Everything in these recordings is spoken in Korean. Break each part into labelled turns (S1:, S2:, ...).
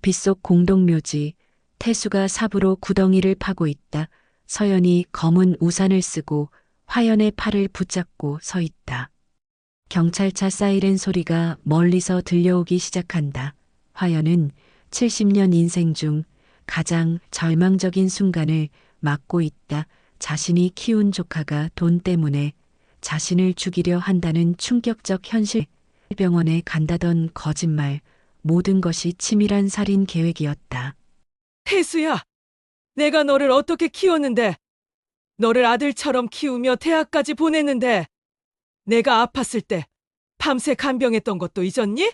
S1: 빗속 공동묘지, 태수가 삽으로 구덩이를 파고 있다. 서연이 검은 우산을 쓰고 화연의 팔을 붙잡고 서 있다. 경찰차 사이렌 소리가 멀리서 들려오기 시작한다. 화연은 70년 인생 중 가장 절망적인 순간을 맞고 있다. 자신이 키운 조카가 돈 때문에 자신을 죽이려 한다는 충격적 현실, 병원에 간다던 거짓말, 모든 것이 치밀한 살인 계획이었다.
S2: 태수야, 내가 너를 어떻게 키웠는데, 너를 아들처럼 키우며 대학까지 보냈는데, 내가 아팠을 때 밤새 간병했던 것도 잊었니?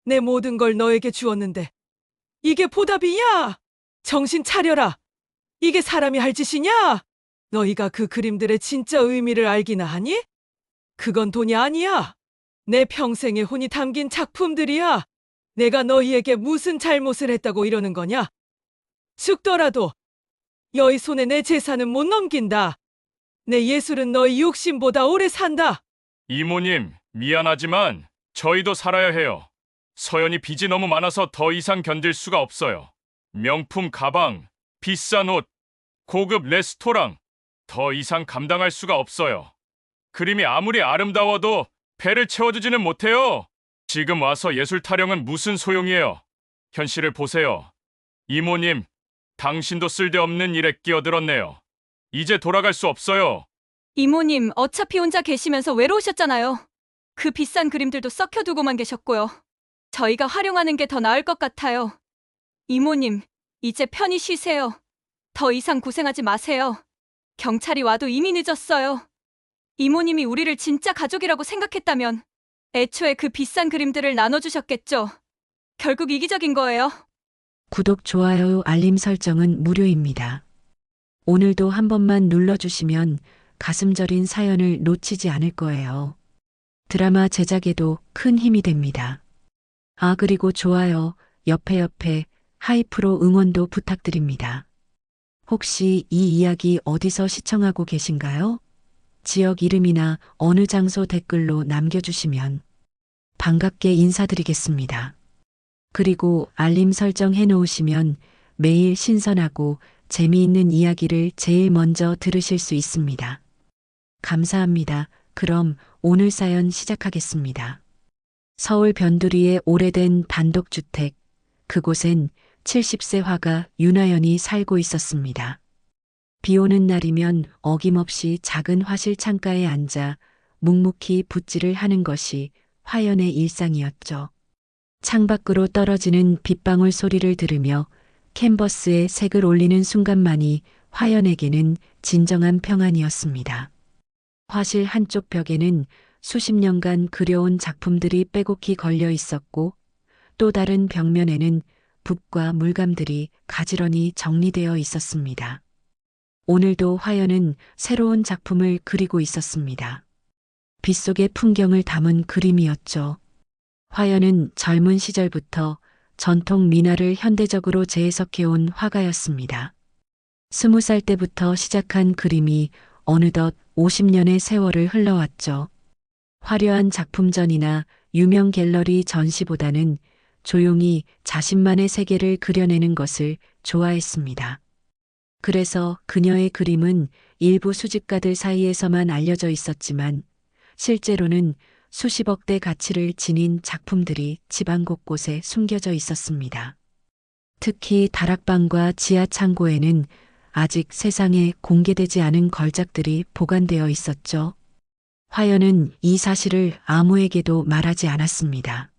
S2: 내 모든 걸 너에게 주었는데, 이게 보답이냐? 정신 차려라. 이게 사람이 할 짓이냐? 너희가 그 그림들의 진짜 의미를 알기나 하니? 그건 돈이 아니야. 내 평생의 혼이 담긴 작품들이야. 내가 너희에게 무슨 잘못을 했다고 이러는 거냐? 죽더라도 너희 손에 내 재산은 못 넘긴다. 내 예술은 너희 욕심보다 오래 산다.
S3: 이모님, 미안하지만 저희도 살아야 해요. 서연이 빚이 너무 많아서 더 이상 견딜 수가 없어요. 명품 가방, 비싼 옷, 고급 레스토랑, 더 이상 감당할 수가 없어요. 그림이 아무리 아름다워도 배를 채워주지는 못해요. 지금 와서 예술 타령은 무슨 소용이에요. 현실을 보세요. 이모님, 당신도 쓸데없는 일에 끼어들었네요. 이제 돌아갈 수 없어요.
S4: 이모님, 어차피 혼자 계시면서 외로우셨잖아요. 그 비싼 그림들도 썩혀두고만 계셨고요. 저희가 활용하는 게 더 나을 것 같아요. 이모님, 이제 편히 쉬세요. 더 이상 고생하지 마세요. 경찰이 와도 이미 늦었어요. 이모님이 우리를 진짜 가족이라고 생각했다면 애초에 그 비싼 그림들을 나눠주셨겠죠. 결국 이기적인 거예요.
S1: 구독, 좋아요, 알림 설정은 무료입니다. 오늘도 한 번만 눌러주시면 가슴 저린 사연을 놓치지 않을 거예요. 드라마 제작에도 큰 힘이 됩니다. 아, 그리고 좋아요, 옆에 하이프로 응원도 부탁드립니다. 혹시 이 이야기 어디서 시청하고 계신가요? 지역 이름이나 어느 장소 댓글로 남겨주시면 반갑게 인사드리겠습니다. 그리고 알림 설정 해놓으시면 매일 신선하고 재미있는 이야기를 제일 먼저 들으실 수 있습니다. 감사합니다. 그럼 오늘 사연 시작하겠습니다. 서울 변두리의 오래된 단독주택, 그곳엔 70세 화가 윤하연이 살고 있었습니다. 비 오는 날이면 어김없이 작은 화실 창가에 앉아 묵묵히 붓질을 하는 것이 화연의 일상이었죠. 창밖으로 떨어지는 빗방울 소리를 들으며 캔버스에 색을 올리는 순간만이 화연에게는 진정한 평안이었습니다. 화실 한쪽 벽에는 수십 년간 그려온 작품들이 빼곡히 걸려 있었고, 또 다른 벽면에는 붓과 물감들이 가지런히 정리되어 있었습니다. 오늘도 화연은 새로운 작품을 그리고 있었습니다. 빗속의 풍경을 담은 그림이었죠. 화연은 젊은 시절부터 전통 민화를 현대적으로 재해석해온 화가였습니다. 20살 때부터 시작한 그림이 어느덧 50년의 세월을 흘러왔죠. 화려한 작품전이나 유명 갤러리 전시보다는 조용히 자신만의 세계를 그려내는 것을 좋아했습니다. 그래서 그녀의 그림은 일부 수집가들 사이에서만 알려져 있었지만 실제로는 수십억 대 가치를 지닌 작품들이 집안 곳곳에 숨겨져 있었습니다. 특히 다락방과 지하 창고에는 아직 세상에 공개되지 않은 걸작들이 보관되어 있었죠. 화연은 이 사실을 아무에게도 말하지 않았습니다.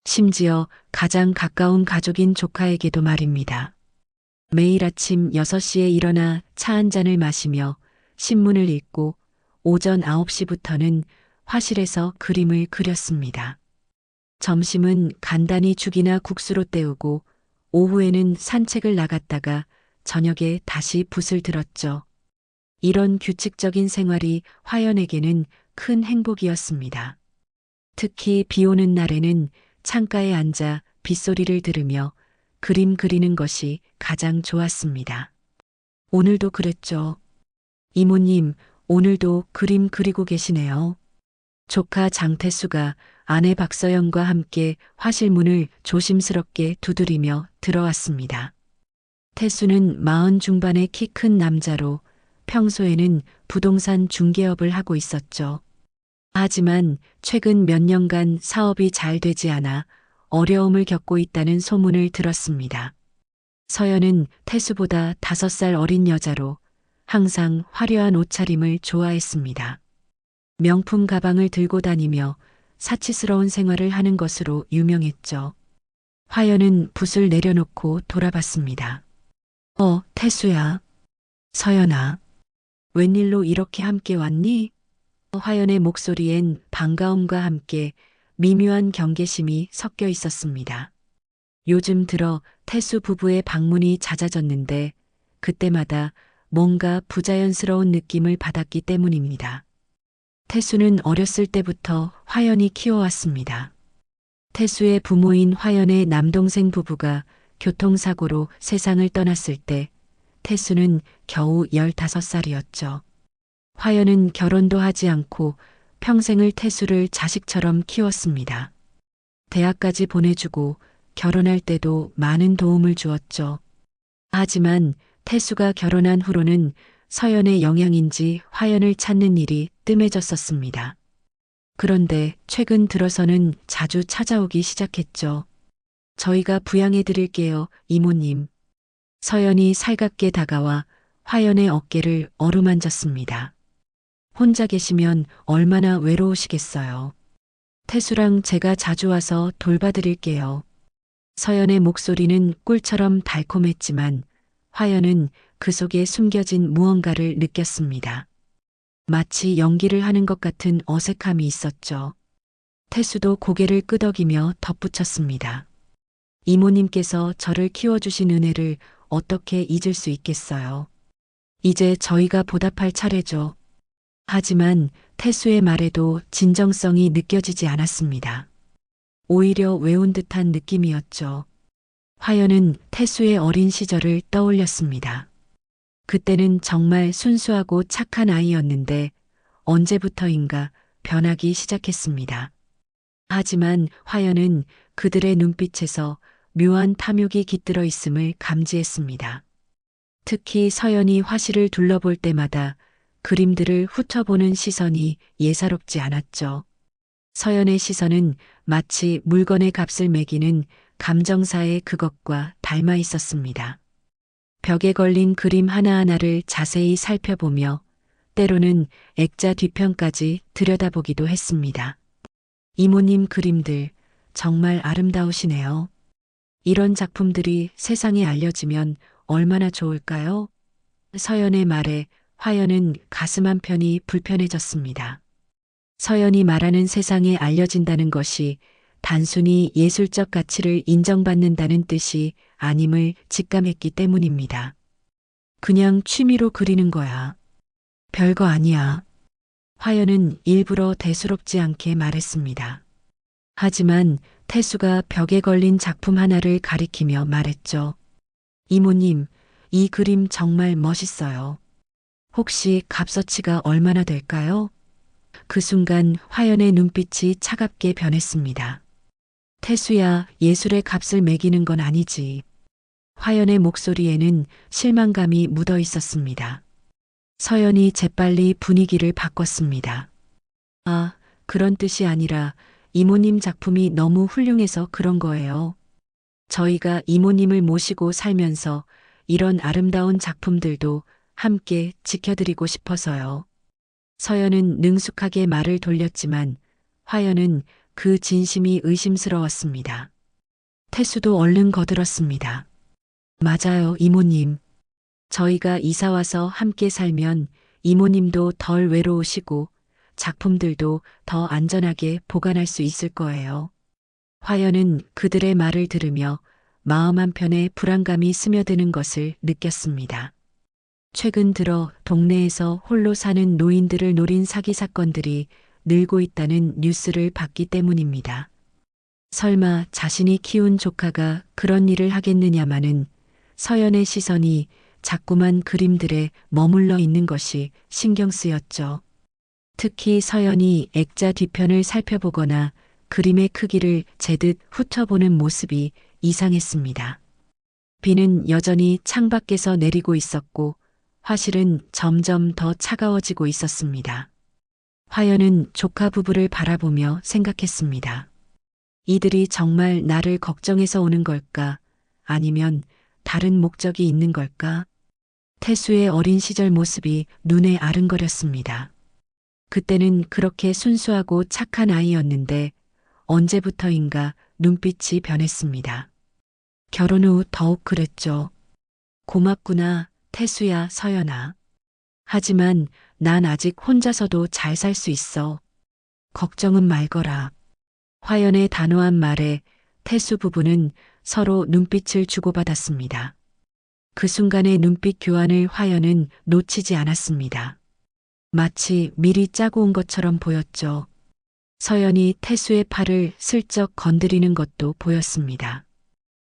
S1: 심지어 가장 가까운 가족인 조카에게도 말입니다. 매일 아침 6시에 일어나 차 한 잔을 마시며 신문을 읽고 오전 9시부터는 화실에서 그림을 그렸습니다. 점심은 간단히 죽이나 국수로 때우고 오후에는 산책을 나갔다가 저녁에 다시 붓을 들었죠. 이런 규칙적인 생활이 화연에게는 큰 행복이었습니다. 특히 비 오는 날에는 창가에 앉아 빗소리를 들으며 그림 그리는 것이 가장 좋았습니다. 오늘도 그랬죠. 이모님, 오늘도 그림 그리고 계시네요. 조카 장태수가 아내 박서연과 함께 화실문을 조심스럽게 두드리며 들어왔습니다. 태수는 40 중반의 키 큰 남자로 평소에는 부동산 중개업을 하고 있었죠. 하지만 최근 몇 년간 사업이 잘 되지 않아 어려움을 겪고 있다는 소문을 들었습니다. 서연은 태수보다 5살 어린 여자로 항상 화려한 옷차림을 좋아했습니다. 명품 가방을 들고 다니며 사치스러운 생활을 하는 것으로 유명했죠. 화연은 붓을 내려놓고 돌아봤습니다. 태수야. 서연아. 웬일로 이렇게 함께 왔니? 화연의 목소리엔 반가움과 함께 미묘한 경계심이 섞여 있었습니다. 요즘 들어 태수 부부의 방문이 잦아졌는데 그때마다 뭔가 부자연스러운 느낌을 받았기 때문입니다. 태수는 어렸을 때부터 화연이 키워왔습니다. 태수의 부모인 화연의 남동생 부부가 교통사고로 세상을 떠났을 때 태수는 겨우 15살이었죠. 화연은 결혼도 하지 않고 평생을 태수를 자식처럼 키웠습니다. 대학까지 보내주고 결혼할 때도 많은 도움을 주었죠. 하지만 태수가 결혼한 후로는 서연의 영향인지 화연을 찾는 일이 뜸해졌었습니다. 그런데 최근 들어서는 자주 찾아오기 시작했죠. 저희가 부양해 드릴게요, 이모님. 서연이 살갑게 다가와 화연의 어깨를 어루만졌습니다. 혼자 계시면 얼마나 외로우시겠어요. 태수랑 제가 자주 와서 돌봐드릴게요. 서연의 목소리는 꿀처럼 달콤했지만 화연은 그 속에 숨겨진 무언가를 느꼈습니다. 마치 연기를 하는 것 같은 어색함이 있었죠. 태수도 고개를 끄덕이며 덧붙였습니다. 이모님께서 저를 키워주신 은혜를 어떻게 잊을 수 있겠어요. 이제 저희가 보답할 차례죠. 하지만 태수의 말에도 진정성이 느껴지지 않았습니다. 오히려 외운 듯한 느낌이었죠. 화연은 태수의 어린 시절을 떠올렸습니다. 그때는 정말 순수하고 착한 아이였는데 언제부터인가 변하기 시작했습니다. 하지만 화연은 그들의 눈빛에서 묘한 탐욕이 깃들어 있음을 감지했습니다. 특히 서연이 화실을 둘러볼 때마다 그림들을 훑어보는 시선이 예사롭지 않았죠. 서연의 시선은 마치 물건의 값을 매기는 감정사의 그것과 닮아 있었습니다. 벽에 걸린 그림 하나하나를 자세히 살펴보며 때로는 액자 뒤편까지 들여다보기도 했습니다. 이모님 그림들 정말 아름다우시네요. 이런 작품들이 세상에 알려지면 얼마나 좋을까요? 서연의 말에 화연은 가슴 한편이 불편해졌습니다. 서연이 말하는 세상에 알려진다는 것이 단순히 예술적 가치를 인정받는다는 뜻이 아님을 직감했기 때문입니다. 그냥 취미로 그리는 거야. 별거 아니야. 화연은 일부러 대수롭지 않게 말했습니다. 하지만 태수가 벽에 걸린 작품 하나를 가리키며 말했죠. 이모님, 이 그림 정말 멋있어요. 혹시 값어치가 얼마나 될까요? 그 순간 화연의 눈빛이 차갑게 변했습니다. 태수야, 예술의 값을 매기는 건 아니지. 화연의 목소리에는 실망감이 묻어 있었습니다. 서연이 재빨리 분위기를 바꿨습니다. 아, 그런 뜻이 아니라 이모님 작품이 너무 훌륭해서 그런 거예요. 저희가 이모님을 모시고 살면서 이런 아름다운 작품들도 함께 지켜드리고 싶어서요. 서연은 능숙하게 말을 돌렸지만 화연은 그 진심이 의심스러웠습니다. 태수도 얼른 거들었습니다. 맞아요, 이모님. 저희가 이사와서 함께 살면 이모님도 덜 외로우시고 작품들도 더 안전하게 보관할 수 있을 거예요. 화연은 그들의 말을 들으며 마음 한편에 불안감이 스며드는 것을 느꼈습니다. 최근 들어 동네에서 홀로 사는 노인들을 노린 사기 사건들이 늘고 있다는 뉴스를 봤기 때문입니다. 설마 자신이 키운 조카가 그런 일을 하겠느냐마는 서연의 시선이 자꾸만 그림들에 머물러 있는 것이 신경 쓰였죠. 특히 서연이 액자 뒤편을 살펴보거나 그림의 크기를 재듯 훑어보는 모습이 이상했습니다. 비는 여전히 창밖에서 내리고 있었고 화실은 점점 더 차가워지고 있었습니다. 화연은 조카 부부를 바라보며 생각했습니다. 이들이 정말 나를 걱정해서 오는 걸까? 아니면 다른 목적이 있는 걸까? 태수의 어린 시절 모습이 눈에 아른거렸습니다. 그때는 그렇게 순수하고 착한 아이였는데 언제부터인가 눈빛이 변했습니다. 결혼 후 더욱 그랬죠. 고맙구나, 태수야, 서연아. 하지만 난 아직 혼자서도 잘 살 수 있어. 걱정은 말거라. 화연의 단호한 말에 태수 부부는 서로 눈빛을 주고받았습니다. 그 순간의 눈빛 교환을 화연은 놓치지 않았습니다. 마치 미리 짜고 온 것처럼 보였죠. 서연이 태수의 팔을 슬쩍 건드리는 것도 보였습니다.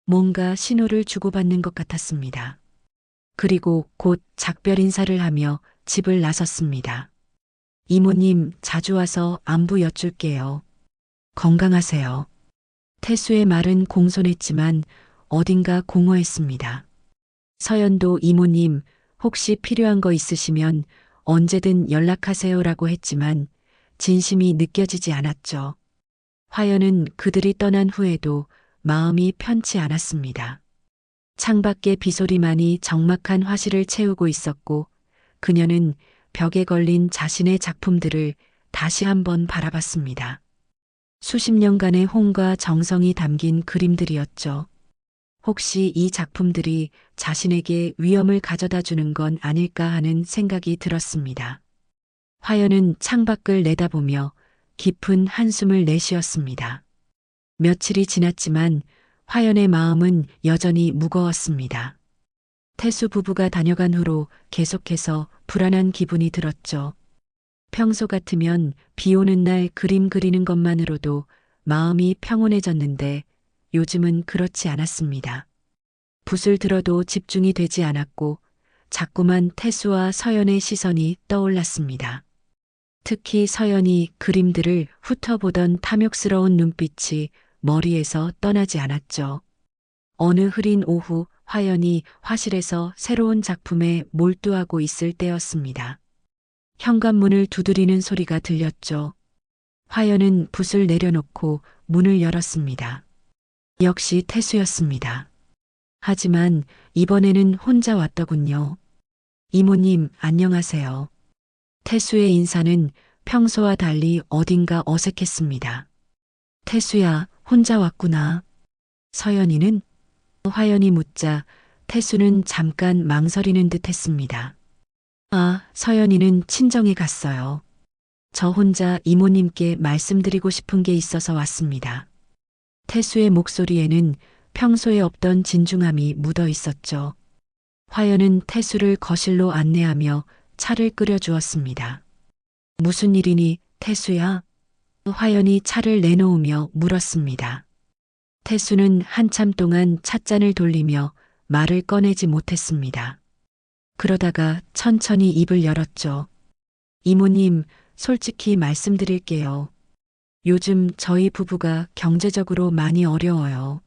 S1: 뭔가 신호를 주고받는 것 같았습니다. 그리고 곧 작별 인사를 하며 집을 나섰습니다. 이모님, 자주 와서 안부 여쭐게요. 건강하세요. 태수의 말은 공손했지만 어딘가 공허했습니다. 서연도 이모님, 혹시 필요한 거 있으시면 언제든 연락하세요라고 했지만 진심이 느껴지지 않았죠. 화연은 그들이 떠난 후에도 마음이 편치 않았습니다. 창밖의 비소리만이 적막한 화실을 채우고 있었고 그녀는 벽에 걸린 자신의 작품들을 다시 한번 바라봤습니다. 수십 년간의 홍과 정성이 담긴 그림들이었죠. 혹시 이 작품들이 자신에게 위험을 가져다 주는 건 아닐까 하는 생각이 들었습니다. 화연은 창밖을 내다보며 깊은 한숨을 내쉬었습니다. 며칠이 지났지만 화연의 마음은 여전히 무거웠습니다. 태수 부부가 다녀간 후로 계속해서 불안한 기분이 들었죠. 평소 같으면 비 오는 날 그림 그리는 것만으로도 마음이 평온해졌는데 요즘은 그렇지 않았습니다. 붓을 들어도 집중이 되지 않았고 자꾸만 태수와 서연의 시선이 떠올랐습니다. 특히 서연이 그림들을 훑어보던 탐욕스러운 눈빛이 머리에서 떠나지 않았죠. 어느 흐린 오후 화연이 화실에서 새로운 작품에 몰두하고 있을 때였습니다. 현관문을 두드리는 소리가 들렸죠. 화연은 붓을 내려놓고 문을 열었습니다. 역시 태수였습니다. 하지만 이번에는 혼자 왔더군요. 이모님, 안녕하세요. 태수의 인사는 평소와 달리 어딘가 어색했습니다. 태수야, 혼자 왔구나. 서연이는? 화연이 묻자 태수는 잠깐 망설이는 듯 했습니다. 아, 서연이는 친정에 갔어요. 저 혼자 이모님께 말씀드리고 싶은 게 있어서 왔습니다. 태수의 목소리에는 평소에 없던 진중함이 묻어 있었죠. 화연은 태수를 거실로 안내하며 차를 끓여주었습니다. 무슨 일이니, 태수야? 화연이 차를 내놓으며 물었습니다. 태수는 한참 동안 찻잔을 돌리며 말을 꺼내지 못했습니다. 그러다가 천천히 입을 열었죠. 이모님, 솔직히 말씀드릴게요. 요즘 저희 부부가 경제적으로 많이 어려워요.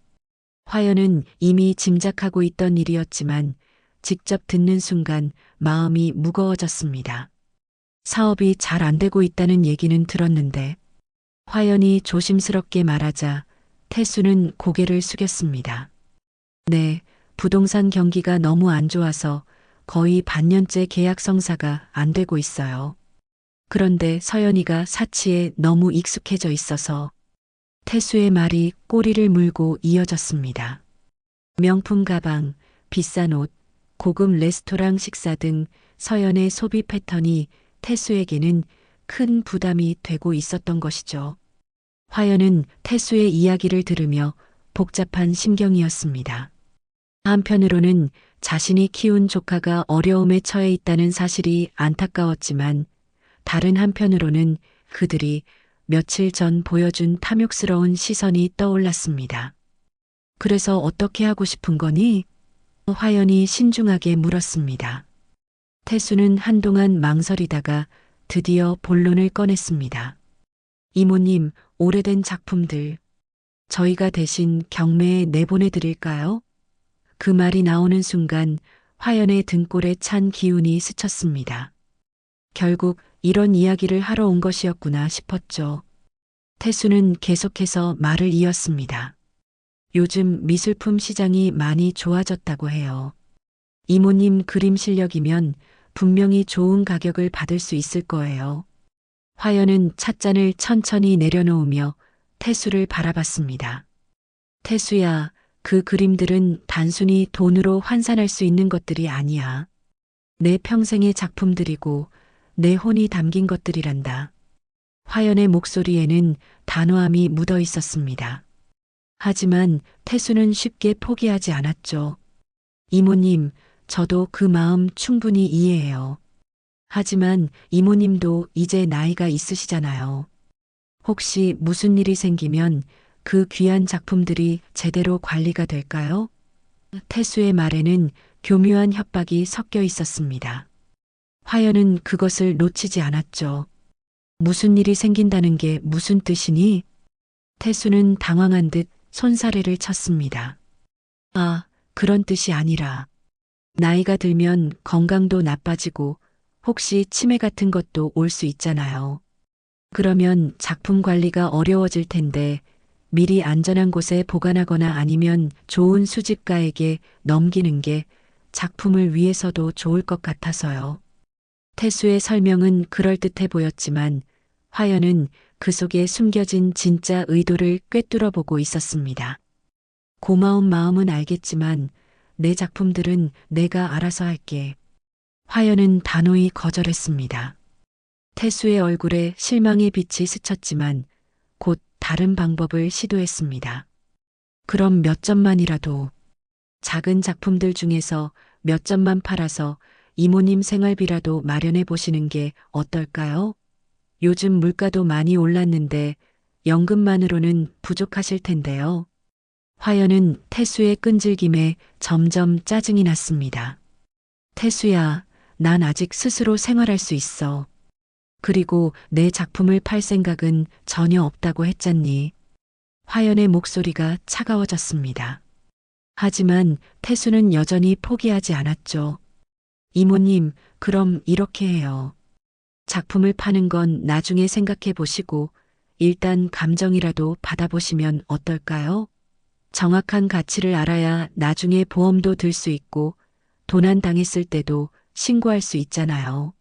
S1: 화연은 이미 짐작하고 있던 일이었지만 직접 듣는 순간 마음이 무거워졌습니다. 사업이 잘 안 되고 있다는 얘기는 들었는데 화연이 조심스럽게 말하자 태수는 고개를 숙였습니다. 네, 부동산 경기가 너무 안 좋아서 거의 반년째 계약 성사가 안 되고 있어요. 그런데 서연이가 사치에 너무 익숙해져 있어서 태수의 말이 꼬리를 물고 이어졌습니다. 명품 가방, 비싼 옷, 고급 레스토랑 식사 등 서연의 소비 패턴이 태수에게는 큰 부담이 되고 있었던 것이죠. 화연은 태수의 이야기를 들으며 복잡한 심경이었습니다. 한편으로는 자신이 키운 조카가 어려움에 처해 있다는 사실이 안타까웠지만 다른 한편으로는 그들이 며칠 전 보여준 탐욕스러운 시선이 떠올랐습니다. 그래서 어떻게 하고 싶은 거니? 화연이 신중하게 물었습니다. 태수는 한동안 망설이다가 드디어 본론을 꺼냈습니다. 이모님, 오래된 작품들 저희가 대신 경매에 내보내드릴까요? 그 말이 나오는 순간 화연의 등골에 찬 기운이 스쳤습니다. 결국 이런 이야기를 하러 온 것이었구나 싶었죠. 태수는 계속해서 말을 이었습니다. 요즘 미술품 시장이 많이 좋아졌다고 해요. 이모님 그림 실력이면 분명히 좋은 가격을 받을 수 있을 거예요. 화연은 찻잔을 천천히 내려놓으며 태수를 바라봤습니다. 태수야, 그 그림들은 단순히 돈으로 환산할 수 있는 것들이 아니야. 내 평생의 작품들이고 내 혼이 담긴 것들이란다. 화연의 목소리에는 단호함이 묻어 있었습니다. 하지만 태수는 쉽게 포기하지 않았죠. 이모님, 저도 그 마음 충분히 이해해요. 하지만 이모님도 이제 나이가 있으시잖아요. 혹시 무슨 일이 생기면 그 귀한 작품들이 제대로 관리가 될까요? 태수의 말에는 교묘한 협박이 섞여 있었습니다. 화연은 그것을 놓치지 않았죠. 무슨 일이 생긴다는 게 무슨 뜻이니? 태수는 당황한 듯 손사래를 쳤습니다. 아, 그런 뜻이 아니라 나이가 들면 건강도 나빠지고 혹시 치매 같은 것도 올 수 있잖아요. 그러면 작품 관리가 어려워질 텐데 미리 안전한 곳에 보관하거나 아니면 좋은 수집가에게 넘기는 게 작품을 위해서도 좋을 것 같아서요. 태수의 설명은 그럴듯해 보였지만 화연은 그 속에 숨겨진 진짜 의도를 꿰뚫어 보고 있었습니다. 고마운 마음은 알겠지만 내 작품들은 내가 알아서 할게. 화연은 단호히 거절했습니다. 태수의 얼굴에 실망의 빛이 스쳤지만 곧 다른 방법을 시도했습니다. 그럼 몇 점만이라도 작은 작품들 중에서 몇 점만 팔아서 이모님 생활비라도 마련해 보시는 게 어떨까요? 요즘 물가도 많이 올랐는데 연금만으로는 부족하실 텐데요. 화연은 태수의 끈질김에 점점 짜증이 났습니다. 태수야, 난 아직 스스로 생활할 수 있어. 그리고 내 작품을 팔 생각은 전혀 없다고 했잖니. 화연의 목소리가 차가워졌습니다. 하지만 태수는 여전히 포기하지 않았죠. 이모님, 그럼 이렇게 해요. 작품을 파는 건 나중에 생각해 보시고 일단 감정이라도 받아보시면 어떨까요? 정확한 가치를 알아야 나중에 보험도 들 수 있고 도난 당했을 때도 신고할 수 있잖아요.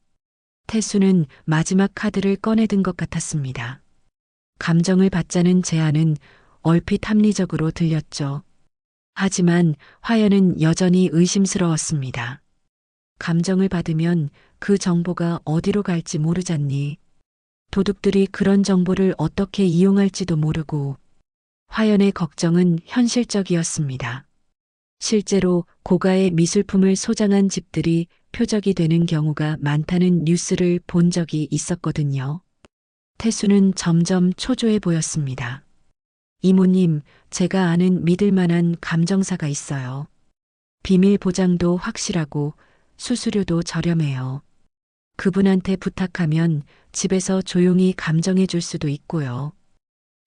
S1: 태수는 마지막 카드를 꺼내든 것 같았습니다. 감정을 받자는 제안은 얼핏 합리적으로 들렸죠. 하지만 화연은 여전히 의심스러웠습니다. 감정을 받으면 그 정보가 어디로 갈지 모르잖니. 도둑들이 그런 정보를 어떻게 이용할지도 모르고. 화연의 걱정은 현실적이었습니다. 실제로 고가의 미술품을 소장한 집들이 표적이 되는 경우가 많다는 뉴스를 본 적이 있었거든요. 태수는 점점 초조해 보였습니다. 이모님, 제가 아는 믿을 만한 감정사가 있어요. 비밀 보장도 확실하고 수수료도 저렴해요. 그분한테 부탁하면 집에서 조용히 감정해 줄 수도 있고요.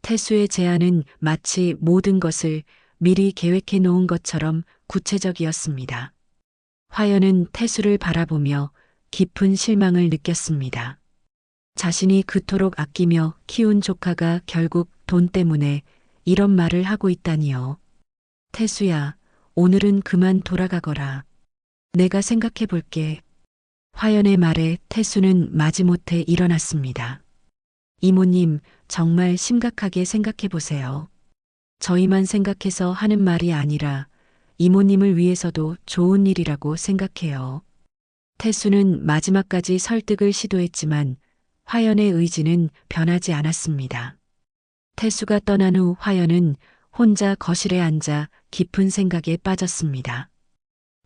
S1: 태수의 제안은 마치 모든 것을 미리 계획해 놓은 것처럼 구체적이었습니다. 화연은 태수를 바라보며 깊은 실망을 느꼈습니다. 자신이 그토록 아끼며 키운 조카가 결국 돈 때문에 이런 말을 하고 있다니요. 태수야, 오늘은 그만 돌아가거라. 내가 생각해 볼게. 화연의 말에 태수는 마지못해 일어났습니다. 이모님, 정말 심각하게 생각해 보세요. 저희만 생각해서 하는 말이 아니라 이모님을 위해서도 좋은 일이라고 생각해요. 태수는 마지막까지 설득을 시도했지만 화연의 의지는 변하지 않았습니다. 태수가 떠난 후 화연은 혼자 거실에 앉아 깊은 생각에 빠졌습니다.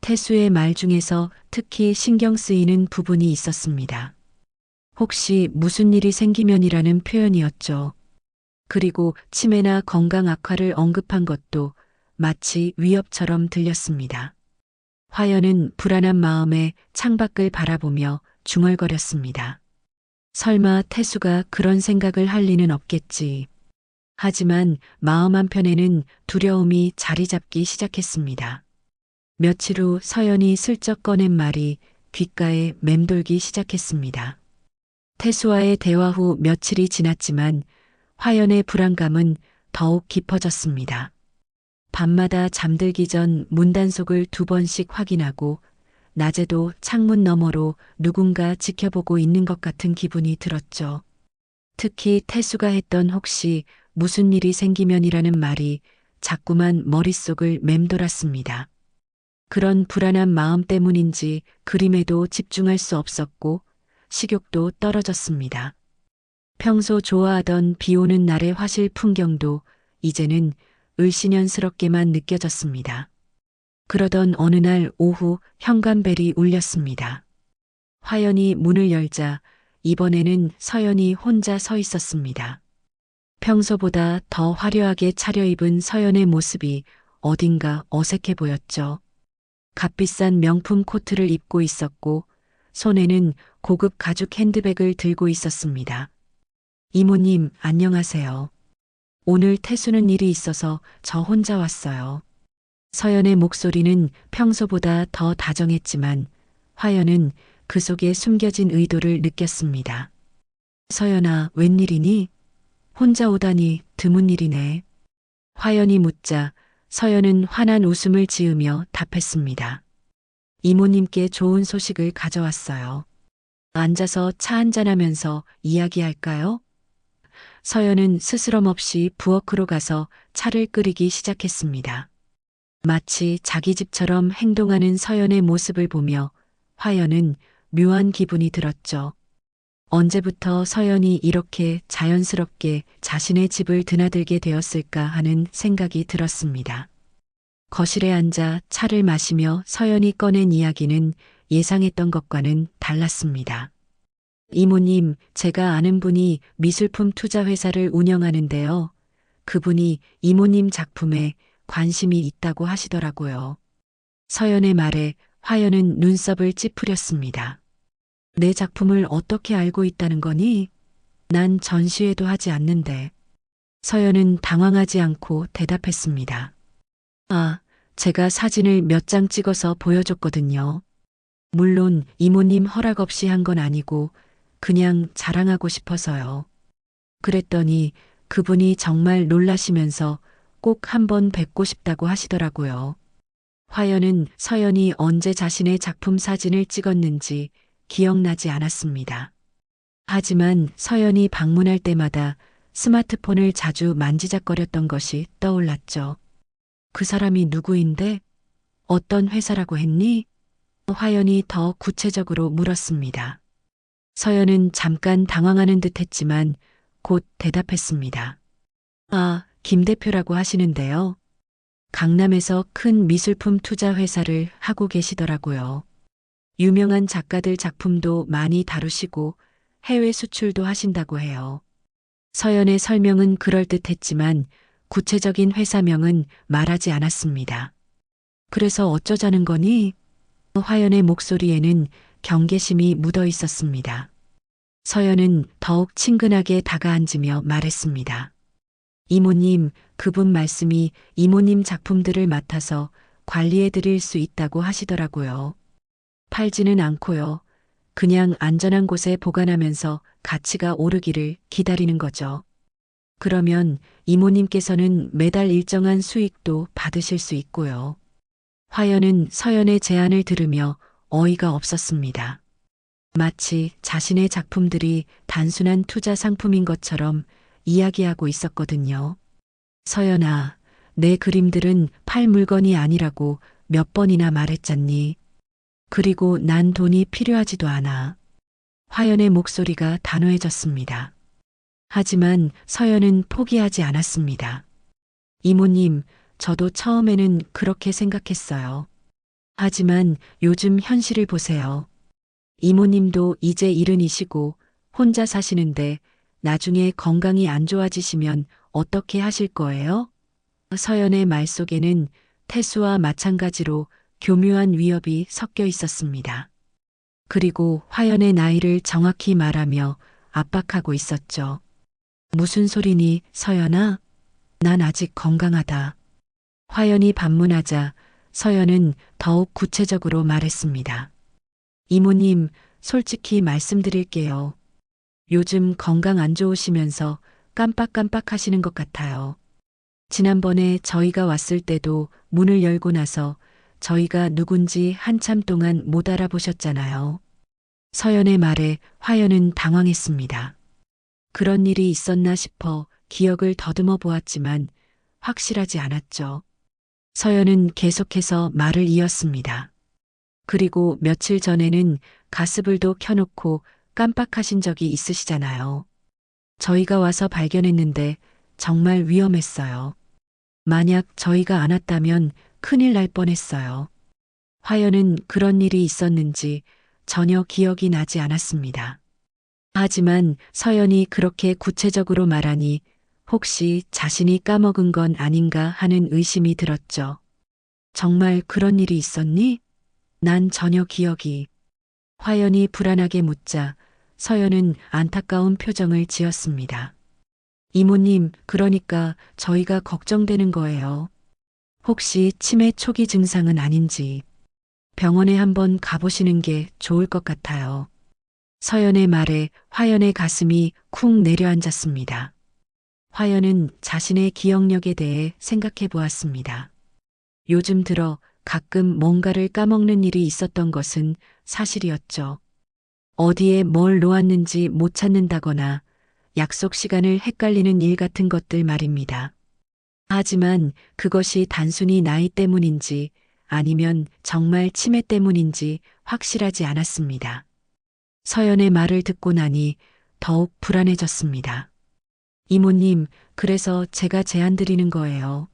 S1: 태수의 말 중에서 특히 신경 쓰이는 부분이 있었습니다. 혹시 무슨 일이 생기면이라는 표현이었죠. 그리고 치매나 건강 악화를 언급한 것도 마치 위협처럼 들렸습니다. 화연은 불안한 마음에 창밖을 바라보며 중얼거렸습니다. 설마 태수가 그런 생각을 할 리는 없겠지. 하지만 마음 한편에는 두려움이 자리 잡기 시작했습니다. 며칠 후 서연이 슬쩍 꺼낸 말이 귓가에 맴돌기 시작했습니다. 태수와의 대화 후 며칠이 지났지만 화연의 불안감은 더욱 깊어졌습니다. 밤마다 잠들기 전 문단속을 2번씩 확인하고 낮에도 창문 너머로 누군가 지켜보고 있는 것 같은 기분이 들었죠. 특히 태수가 했던 혹시 무슨 일이 생기면이라는 말이 자꾸만 머릿속을 맴돌았습니다. 그런 불안한 마음 때문인지 그림에도 집중할 수 없었고 식욕도 떨어졌습니다. 평소 좋아하던 비 오는 날의 화실 풍경도 이제는 을씨년스럽게만 느껴졌습니다. 그러던 어느 날 오후 현관벨이 울렸습니다. 화연이 문을 열자 이번에는 서연이 혼자 서 있었습니다. 평소보다 더 화려하게 차려입은 서연의 모습이 어딘가 어색해 보였죠. 값비싼 명품 코트를 입고 있었고 손에는 고급 가죽 핸드백을 들고 있었습니다. 이모님, 안녕하세요. 오늘 태수는 일이 있어서 저 혼자 왔어요. 서연의 목소리는 평소보다 더 다정했지만 화연은 그 속에 숨겨진 의도를 느꼈습니다. 서연아, 웬일이니? 혼자 오다니 드문 일이네. 화연이 묻자 서연은 환한 웃음을 지으며 답했습니다. 이모님께 좋은 소식을 가져왔어요. 앉아서 차 한잔하면서 이야기할까요? 서연은 스스럼 없이 부엌으로 가서 차를 끓이기 시작했습니다. 마치 자기 집처럼 행동하는 서연의 모습을 보며 화연은 묘한 기분이 들었죠. 언제부터 서연이 이렇게 자연스럽게 자신의 집을 드나들게 되었을까 하는 생각이 들었습니다. 거실에 앉아 차를 마시며 서연이 꺼낸 이야기는 예상했던 것과는 달랐습니다. 이모님, 제가 아는 분이 미술품 투자 회사를 운영하는데요. 그분이 이모님 작품에 관심이 있다고 하시더라고요. 서연의 말에 화연은 눈썹을 찌푸렸습니다. 내 작품을 어떻게 알고 있다는 거니? 난 전시회도 하지 않는데. 서연은 당황하지 않고 대답했습니다. 아, 제가 사진을 몇 장 찍어서 보여줬거든요. 물론 이모님 허락 없이 한 건 아니고 그냥 자랑하고 싶어서요. 그랬더니 그분이 정말 놀라시면서 꼭 한번 뵙고 싶다고 하시더라고요. 화연은 서연이 언제 자신의 작품 사진을 찍었는지 기억나지 않았습니다. 하지만 서연이 방문할 때마다 스마트폰을 자주 만지작거렸던 것이 떠올랐죠. 그 사람이 누구인데? 어떤 회사라고 했니? 화연이 더 구체적으로 물었습니다. 서연은 잠깐 당황하는 듯 했지만 곧 대답했습니다. 아, 김 대표라고 하시는데요. 강남에서 큰 미술품 투자 회사를 하고 계시더라고요. 유명한 작가들 작품도 많이 다루시고 해외 수출도 하신다고 해요. 서연의 설명은 그럴듯했지만 구체적인 회사명은 말하지 않았습니다. 그래서 어쩌자는 거니? 화연의 목소리에는 경계심이 묻어 있었습니다. 서연은 더욱 친근하게 다가앉으며 말했습니다. 이모님, 그분 말씀이 이모님 작품들을 맡아서 관리해 드릴 수 있다고 하시더라고요. 팔지는 않고요. 그냥 안전한 곳에 보관하면서 가치가 오르기를 기다리는 거죠. 그러면 이모님께서는 매달 일정한 수익도 받으실 수 있고요. 화연은 서연의 제안을 들으며 어이가 없었습니다. 마치 자신의 작품들이 단순한 투자 상품인 것처럼 이야기하고 있었거든요. 서연아, 내 그림들은 팔 물건이 아니라고 몇 번이나 말했잖니. 그리고 난 돈이 필요하지도 않아. 화연의 목소리가 단호해졌습니다. 하지만 서연은 포기하지 않았습니다. 이모님, 저도 처음에는 그렇게 생각했어요. 하지만 요즘 현실을 보세요. 이모님도 이제 70이시고 혼자 사시는데 나중에 건강이 안 좋아지시면 어떻게 하실 거예요? 서연의 말 속에는 태수와 마찬가지로 교묘한 위협이 섞여 있었습니다. 그리고 화연의 나이를 정확히 말하며 압박하고 있었죠. 무슨 소리니, 서연아? 난 아직 건강하다. 화연이 반문하자 서연은 더욱 구체적으로 말했습니다. 이모님, 솔직히 말씀드릴게요. 요즘 건강 안 좋으시면서 깜빡깜빡 하시는 것 같아요. 지난번에 저희가 왔을 때도 문을 열고 나서 저희가 누군지 한참 동안 못 알아보셨잖아요. 서연의 말에 화연은 당황했습니다. 그런 일이 있었나 싶어 기억을 더듬어 보았지만 확실하지 않았죠. 서연은 계속해서 말을 이었습니다. 그리고 며칠 전에는 가스불도 켜놓고 깜빡하신 적이 있으시잖아요. 저희가 와서 발견했는데 정말 위험했어요. 만약 저희가 안 왔다면 큰일 날 뻔했어요. 화연은 그런 일이 있었는지 전혀 기억이 나지 않았습니다. 하지만 서연이 그렇게 구체적으로 말하니 혹시 자신이 까먹은 건 아닌가 하는 의심이 들었죠. 정말 그런 일이 있었니? 난 전혀 기억이. 화연이 불안하게 묻자 서연은 안타까운 표정을 지었습니다. 이모님, 그러니까 저희가 걱정되는 거예요. 혹시 치매 초기 증상은 아닌지 병원에 한번 가보시는 게 좋을 것 같아요. 서연의 말에 화연의 가슴이 쿵 내려앉았습니다. 화연은 자신의 기억력에 대해 생각해 보았습니다. 요즘 들어 가끔 뭔가를 까먹는 일이 있었던 것은 사실이었죠. 어디에 뭘 놓았는지 못 찾는다거나 약속 시간을 헷갈리는 일 같은 것들 말입니다. 하지만 그것이 단순히 나이 때문인지 아니면 정말 치매 때문인지 확실하지 않았습니다. 서연의 말을 듣고 나니 더욱 불안해졌습니다. 이모님, 그래서 제가 제안 드리는 거예요.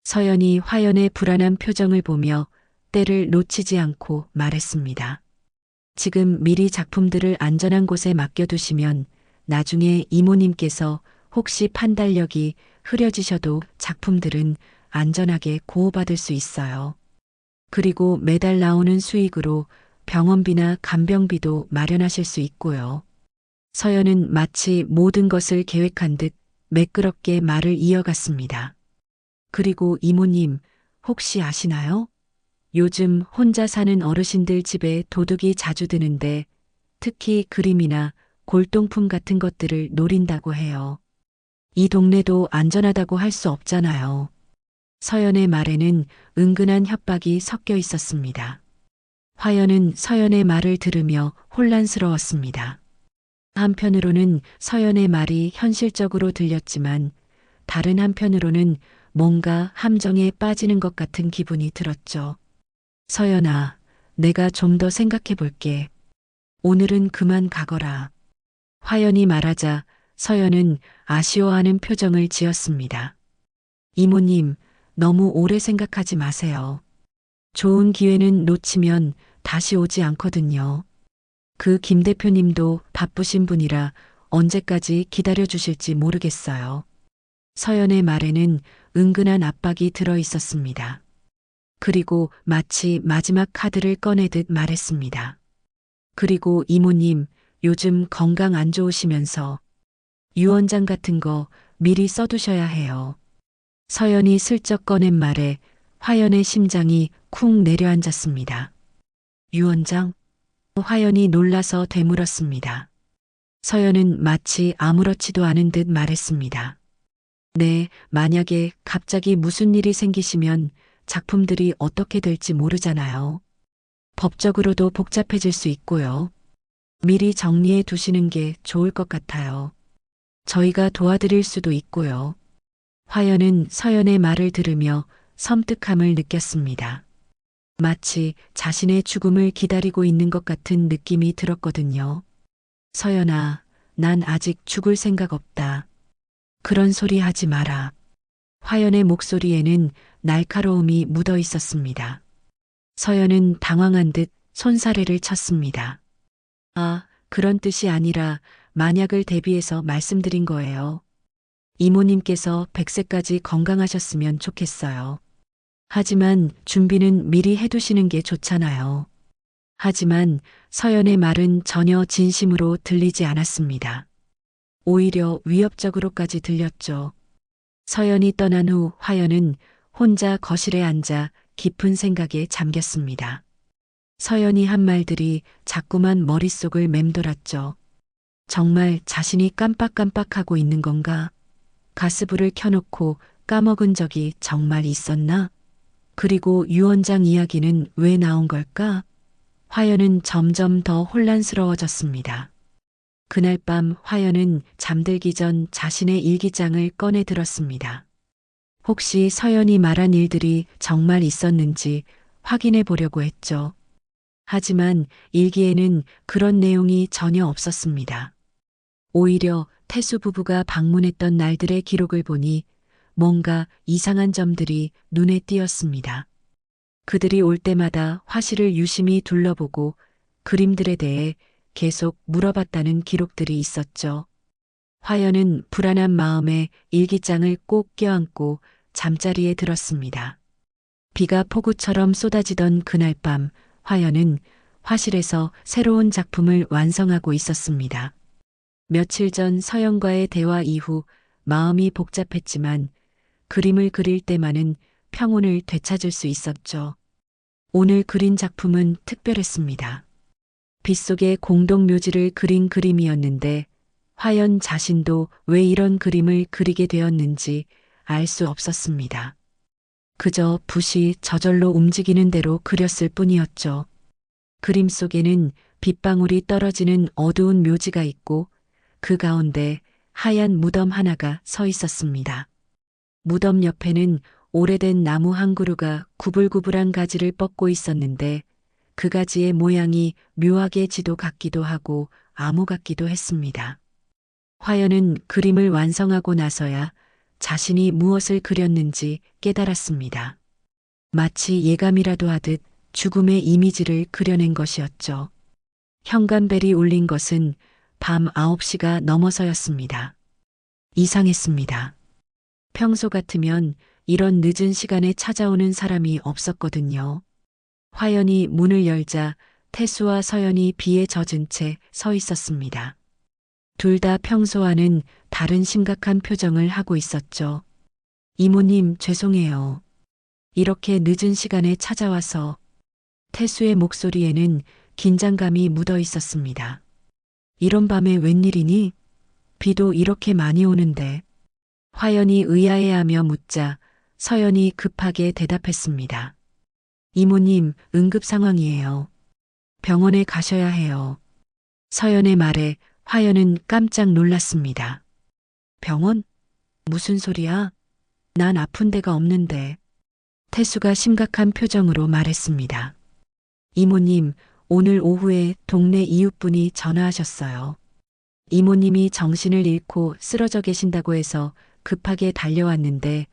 S1: 서연이 화연의 불안한 표정을 보며 때를 놓치지 않고 말했습니다. 지금 미리 작품들을 안전한 곳에 맡겨두시면 나중에 이모님께서 혹시 판단력이 흐려지셔도 작품들은 안전하게 보호받을 수 있어요. 그리고 매달 나오는 수익으로 병원비나 간병비도 마련하실 수 있고요. 서연은 마치 모든 것을 계획한 듯 매끄럽게 말을 이어갔습니다. 그리고 이모님, 혹시 아시나요? 요즘 혼자 사는 어르신들 집에 도둑이 자주 드는데 특히 그림이나 골동품 같은 것들을 노린다고 해요. 이 동네도 안전하다고 할 수 없잖아요. 서연의 말에는 은근한 협박이 섞여 있었습니다. 화연은 서연의 말을 들으며 혼란스러웠습니다. 한편으로는 서연의 말이 현실적으로 들렸지만 다른 한편으로는 뭔가 함정에 빠지는 것 같은 기분이 들었죠. 서연아, 내가 좀 더 생각해 볼게. 오늘은 그만 가거라. 화연이 말하자 서연은 아쉬워하는 표정을 지었습니다. 이모님, 너무 오래 생각하지 마세요. 좋은 기회는 놓치면 다시 오지 않거든요. 그 김 대표님도 바쁘신 분이라 언제까지 기다려 주실지 모르겠어요. 서연의 말에는 은근한 압박이 들어 있었습니다. 그리고 마치 마지막 카드를 꺼내듯 말했습니다. 그리고 이모님, 요즘 건강 안 좋으시면서 유언장 같은 거 미리 써두셔야 해요. 서연이 슬쩍 꺼낸 말에 화연의 심장이 쿵 내려앉았습니다. 유언장? 화연이 놀라서 되물었습니다. 서연은 마치 아무렇지도 않은 듯 말했습니다. 네, 만약에 갑자기 무슨 일이 생기시면 작품들이 어떻게 될지 모르잖아요. 법적으로도 복잡해질 수 있고요. 미리 정리해 두시는 게 좋을 것 같아요. 저희가 도와드릴 수도 있고요. 화연은 서연의 말을 들으며 섬뜩함을 느꼈습니다. 마치 자신의 죽음을 기다리고 있는 것 같은 느낌이 들었거든요. 서연아, 난 아직 죽을 생각 없다. 그런 소리 하지 마라. 화연의 목소리에는 날카로움이 묻어 있었습니다. 서연은 당황한 듯 손사래를 쳤습니다. 아, 그런 뜻이 아니라 만약을 대비해서 말씀드린 거예요. 이모님께서 100세까지 건강하셨으면 좋겠어요. 하지만 준비는 미리 해두시는 게 좋잖아요. 하지만 서연의 말은 전혀 진심으로 들리지 않았습니다. 오히려 위협적으로까지 들렸죠. 서연이 떠난 후 화연은 혼자 거실에 앉아 깊은 생각에 잠겼습니다. 서연이 한 말들이 자꾸만 머릿속을 맴돌았죠. 정말 자신이 깜빡깜빡하고 있는 건가? 가스불을 켜놓고 까먹은 적이 정말 있었나? 그리고 유 원장 이야기는 왜 나온 걸까? 화연은 점점 더 혼란스러워졌습니다. 그날 밤 화연은 잠들기 전 자신의 일기장을 꺼내 들었습니다. 혹시 서연이 말한 일들이 정말 있었는지 확인해 보려고 했죠. 하지만 일기에는 그런 내용이 전혀 없었습니다. 오히려 태수 부부가 방문했던 날들의 기록을 보니 뭔가 이상한 점들이 눈에 띄었습니다. 그들이 올 때마다 화실을 유심히 둘러보고 그림들에 대해 계속 물어봤다는 기록들이 있었죠. 화연은 불안한 마음에 일기장을 꼭 껴안고 잠자리에 들었습니다. 비가 폭우처럼 쏟아지던 그날 밤 화연은 화실에서 새로운 작품을 완성하고 있었습니다. 며칠 전 서연과의 대화 이후 마음이 복잡했지만 그림을 그릴 때만은 평온을 되찾을 수 있었죠. 오늘 그린 작품은 특별했습니다. 빗속의 공동묘지를 그린 그림이었는데 화연 자신도 왜 이런 그림을 그리게 되었는지 알 수 없었습니다. 그저 붓이 저절로 움직이는 대로 그렸을 뿐이었죠. 그림 속에는 빗방울이 떨어지는 어두운 묘지가 있고 그 가운데 하얀 무덤 하나가 서 있었습니다. 무덤 옆에는 오래된 나무 한 그루가 구불구불한 가지를 뻗고 있었는데 그 가지의 모양이 묘하게 지도 같기도 하고 암호 같기도 했습니다. 화연은 그림을 완성하고 나서야 자신이 무엇을 그렸는지 깨달았습니다. 마치 예감이라도 하듯 죽음의 이미지를 그려낸 것이었죠. 현관벨이 울린 것은 밤 9시가 넘어서였습니다. 이상했습니다. 평소 같으면 이런 늦은 시간에 찾아오는 사람이 없었거든요. 화연이 문을 열자 태수와 서연이 비에 젖은 채 서 있었습니다. 둘 다 평소와는 다른 심각한 표정을 하고 있었죠. 이모님, 죄송해요. 이렇게 늦은 시간에 찾아와서. 태수의 목소리에는 긴장감이 묻어 있었습니다. 이런 밤에 웬일이니? 비도 이렇게 많이 오는데. 화연이 의아해하며 묻자 서연이 급하게 대답했습니다. 이모님, 응급 상황이에요. 병원에 가셔야 해요. 서연의 말에 화연은 깜짝 놀랐습니다. 병원? 무슨 소리야? 난 아픈 데가 없는데. 태수가 심각한 표정으로 말했습니다. 이모님, 오늘 오후에 동네 이웃분이 전화하셨어요. 이모님이 정신을 잃고 쓰러져 계신다고 해서 급하게 달려왔는데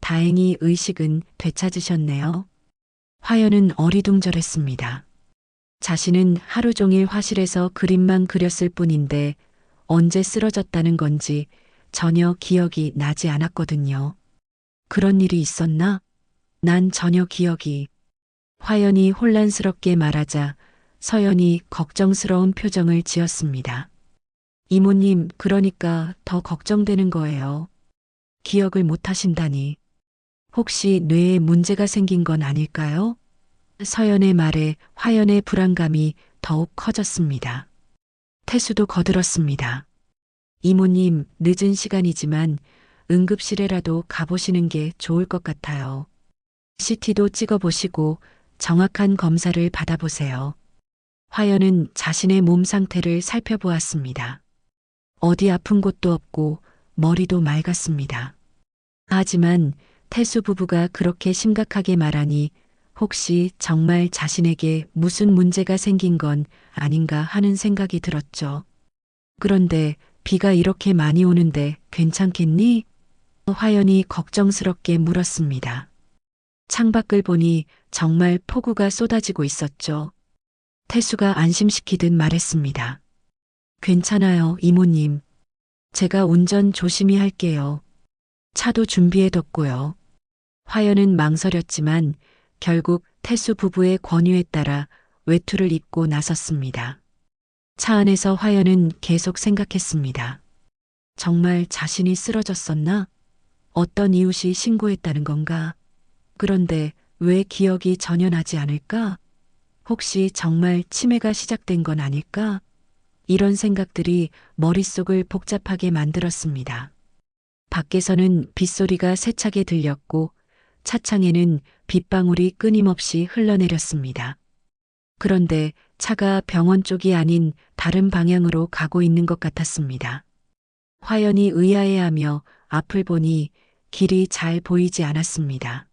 S1: 다행히 의식은 되찾으셨네요. 화연은 어리둥절했습니다. 자신은 하루 종일 화실에서 그림만 그렸을 뿐인데 언제 쓰러졌다는 건지 전혀 기억이 나지 않았거든요. 그런 일이 있었나? 난 전혀 기억이. 화연이 혼란스럽게 말하자 서연이 걱정스러운 표정을 지었습니다. 이모님, 그러니까 더 걱정되는 거예요. 기억을 못 하신다니. 혹시 뇌에 문제가 생긴 건 아닐까요? 서연의 말에 화연의 불안감이 더욱 커졌습니다. 태수도 거들었습니다. 이모님, 늦은 시간이지만 응급실에라도 가보시는 게 좋을 것 같아요. CT도 찍어보시고 정확한 검사를 받아보세요. 화연은 자신의 몸 상태를 살펴보았습니다. 어디 아픈 곳도 없고 머리도 맑았습니다. 하지만 태수 부부가 그렇게 심각하게 말하니 혹시 정말 자신에게 무슨 문제가 생긴 건 아닌가 하는 생각이 들었죠. 그런데 비가 이렇게 많이 오는데 괜찮겠니? 화연이 걱정스럽게 물었습니다. 창밖을 보니 정말 폭우가 쏟아지고 있었죠. 태수가 안심시키듯 말했습니다. 괜찮아요, 이모님. 제가 운전 조심히 할게요. 차도 준비해뒀고요. 화연은 망설였지만 결국 태수 부부의 권유에 따라 외투를 입고 나섰습니다. 차 안에서 화연은 계속 생각했습니다. 정말 자신이 쓰러졌었나? 어떤 이웃이 신고했다는 건가? 그런데 왜 기억이 전혀 나지 않을까? 혹시 정말 치매가 시작된 건 아닐까? 이런 생각들이 머릿속을 복잡하게 만들었습니다. 밖에서는 빗소리가 세차게 들렸고 차창에는 빗방울이 끊임없이 흘러내렸습니다. 그런데 차가 병원 쪽이 아닌 다른 방향으로 가고 있는 것 같았습니다. 화연이 의아해하며 앞을 보니 길이 잘 보이지 않았습니다.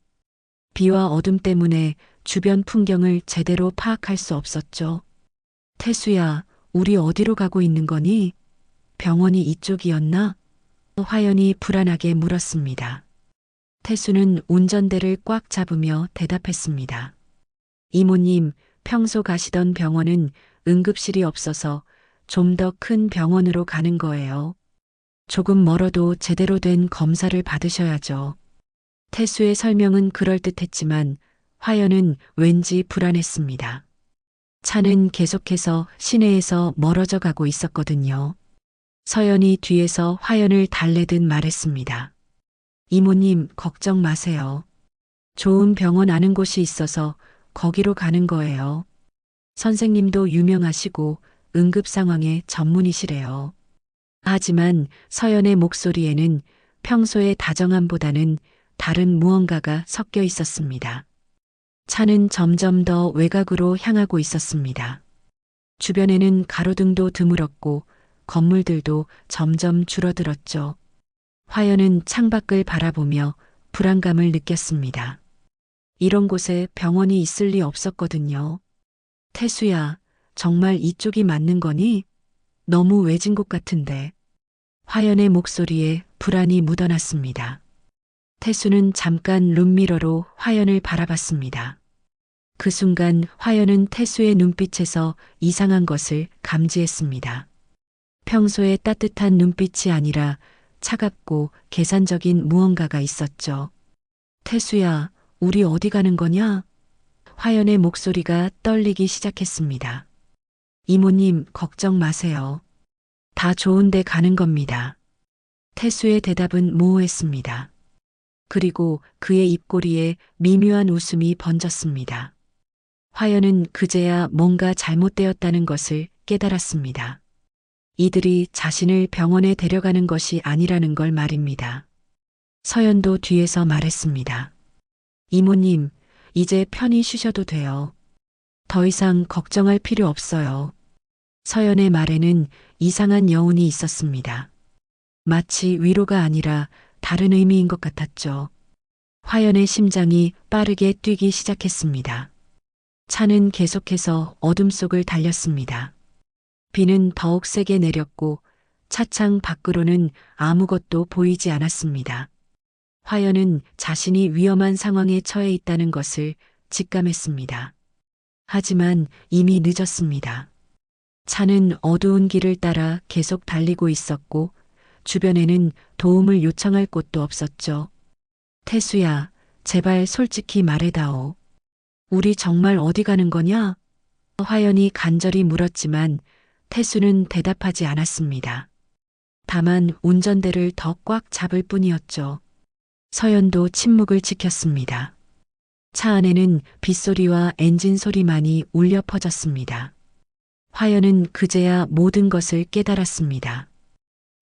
S1: 비와 어둠 때문에 주변 풍경을 제대로 파악할 수 없었죠. 태수야, 우리 어디로 가고 있는 거니? 병원이 이쪽이었나? 화연이 불안하게 물었습니다. 태수는 운전대를 꽉 잡으며 대답했습니다. 이모님, 평소 가시던 병원은 응급실이 없어서 좀 더 큰 병원으로 가는 거예요. 조금 멀어도 제대로 된 검사를 받으셔야죠. 태수의 설명은 그럴듯했지만 화연은 왠지 불안했습니다. 차는 계속해서 시내에서 멀어져 가고 있었거든요. 서연이 뒤에서 화연을 달래듯 말했습니다. 이모님, 걱정 마세요. 좋은 병원 아는 곳이 있어서 거기로 가는 거예요. 선생님도 유명하시고 응급 상황의 전문이시래요. 하지만 서연의 목소리에는 평소의 다정함보다는 다른 무언가가 섞여 있었습니다. 차는 점점 더 외곽으로 향하고 있었습니다. 주변에는 가로등도 드물었고 건물들도 점점 줄어들었죠. 화연은 창밖을 바라보며 불안감을 느꼈습니다. 이런 곳에 병원이 있을 리 없었거든요. 태수야, 정말 이쪽이 맞는 거니? 너무 외진 곳 같은데. 화연의 목소리에 불안이 묻어났습니다. 태수는 잠깐 룸미러로 화연을 바라봤습니다. 그 순간 화연은 태수의 눈빛에서 이상한 것을 감지했습니다. 평소의 따뜻한 눈빛이 아니라 차갑고 계산적인 무언가가 있었죠. 태수야, 우리 어디 가는 거냐? 화연의 목소리가 떨리기 시작했습니다. 이모님, 걱정 마세요. 다 좋은 데 가는 겁니다. 태수의 대답은 모호했습니다. 그리고 그의 입꼬리에 미묘한 웃음이 번졌습니다. 화연은 그제야 뭔가 잘못되었다는 것을 깨달았습니다. 이들이 자신을 병원에 데려가는 것이 아니라는 걸 말입니다. 서연도 뒤에서 말했습니다. 이모님, 이제 편히 쉬셔도 돼요. 더 이상 걱정할 필요 없어요. 서연의 말에는 이상한 여운이 있었습니다. 마치 위로가 아니라 다른 의미인 것 같았죠. 화연의 심장이 빠르게 뛰기 시작했습니다. 차는 계속해서 어둠 속을 달렸습니다. 비는 더욱 세게 내렸고 차창 밖으로는 아무것도 보이지 않았습니다. 화연은 자신이 위험한 상황에 처해 있다는 것을 직감했습니다. 하지만 이미 늦었습니다. 차는 어두운 길을 따라 계속 달리고 있었고 주변에는 도움을 요청할 곳도 없었죠. 태수야, 제발 솔직히 말해다오. 우리 정말 어디 가는 거냐? 화연이 간절히 물었지만 태수는 대답하지 않았습니다. 다만 운전대를 더 꽉 잡을 뿐이었죠. 서연도 침묵을 지켰습니다. 차 안에는 빗소리와 엔진 소리만이 울려 퍼졌습니다. 화연은 그제야 모든 것을 깨달았습니다.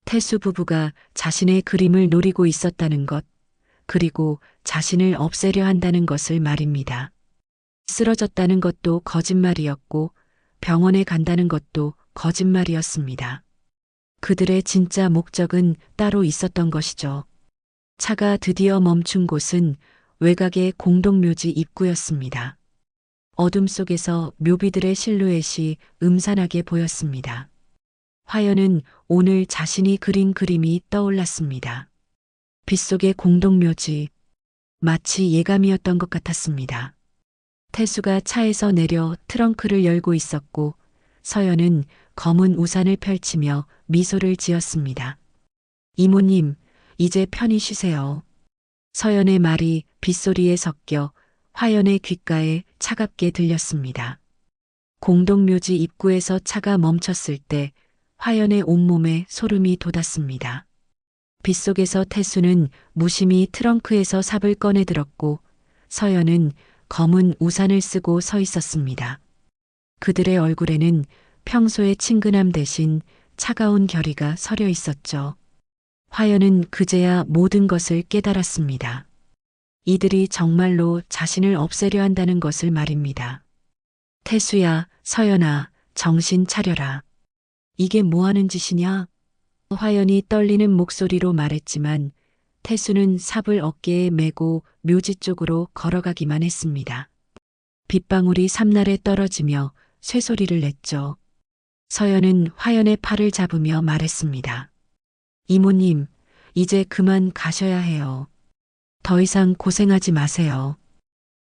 S1: 태수 부부가 자신의 그림을 노리고 있었다는 것, 그리고 자신을 없애려 한다는 것을 말입니다. 쓰러졌다는 것도 거짓말이었고 병원에 간다는 것도 거짓말이었습니다. 그들의 진짜 목적은 따로 있었던 것이죠. 차가 드디어 멈춘 곳은 외곽의 공동묘지 입구였습니다. 어둠 속에서 묘비들의 실루엣이 음산하게 보였습니다. 화연은 오늘 자신이 그린 그림이 떠올랐습니다. 빗속의 공동묘지, 마치 예감이었던 것 같았습니다. 태수가 차에서 내려 트렁크를 열고 있었고 서연은 검은 우산을 펼치며 미소를 지었습니다. 이모님, 이제 편히 쉬세요. 서연의 말이 빗소리에 섞여 화연의 귓가에 차갑게 들렸습니다. 공동묘지 입구에서 차가 멈췄을 때 화연의 온몸에 소름이 돋았습니다. 빗속에서 태수는 무심히 트렁크에서 삽을 꺼내 들었고 서연은 검은 우산을 쓰고 서 있었습니다. 그들의 얼굴에는 평소의 친근함 대신 차가운 결의가 서려 있었죠. 화연은 그제야 모든 것을 깨달았습니다. 이들이 정말로 자신을 없애려 한다는 것을 말입니다. 태수야, 서연아, 정신 차려라. 이게 뭐 하는 짓이냐? 화연이 떨리는 목소리로 말했지만 태수는 삽을 어깨에 메고 묘지 쪽으로 걸어가기만 했습니다. 빗방울이 삼날에 떨어지며 쇠소리를 냈죠. 서연은 화연의 팔을 잡으며 말했습니다. 이모님, 이제 그만 가셔야 해요. 더 이상 고생하지 마세요.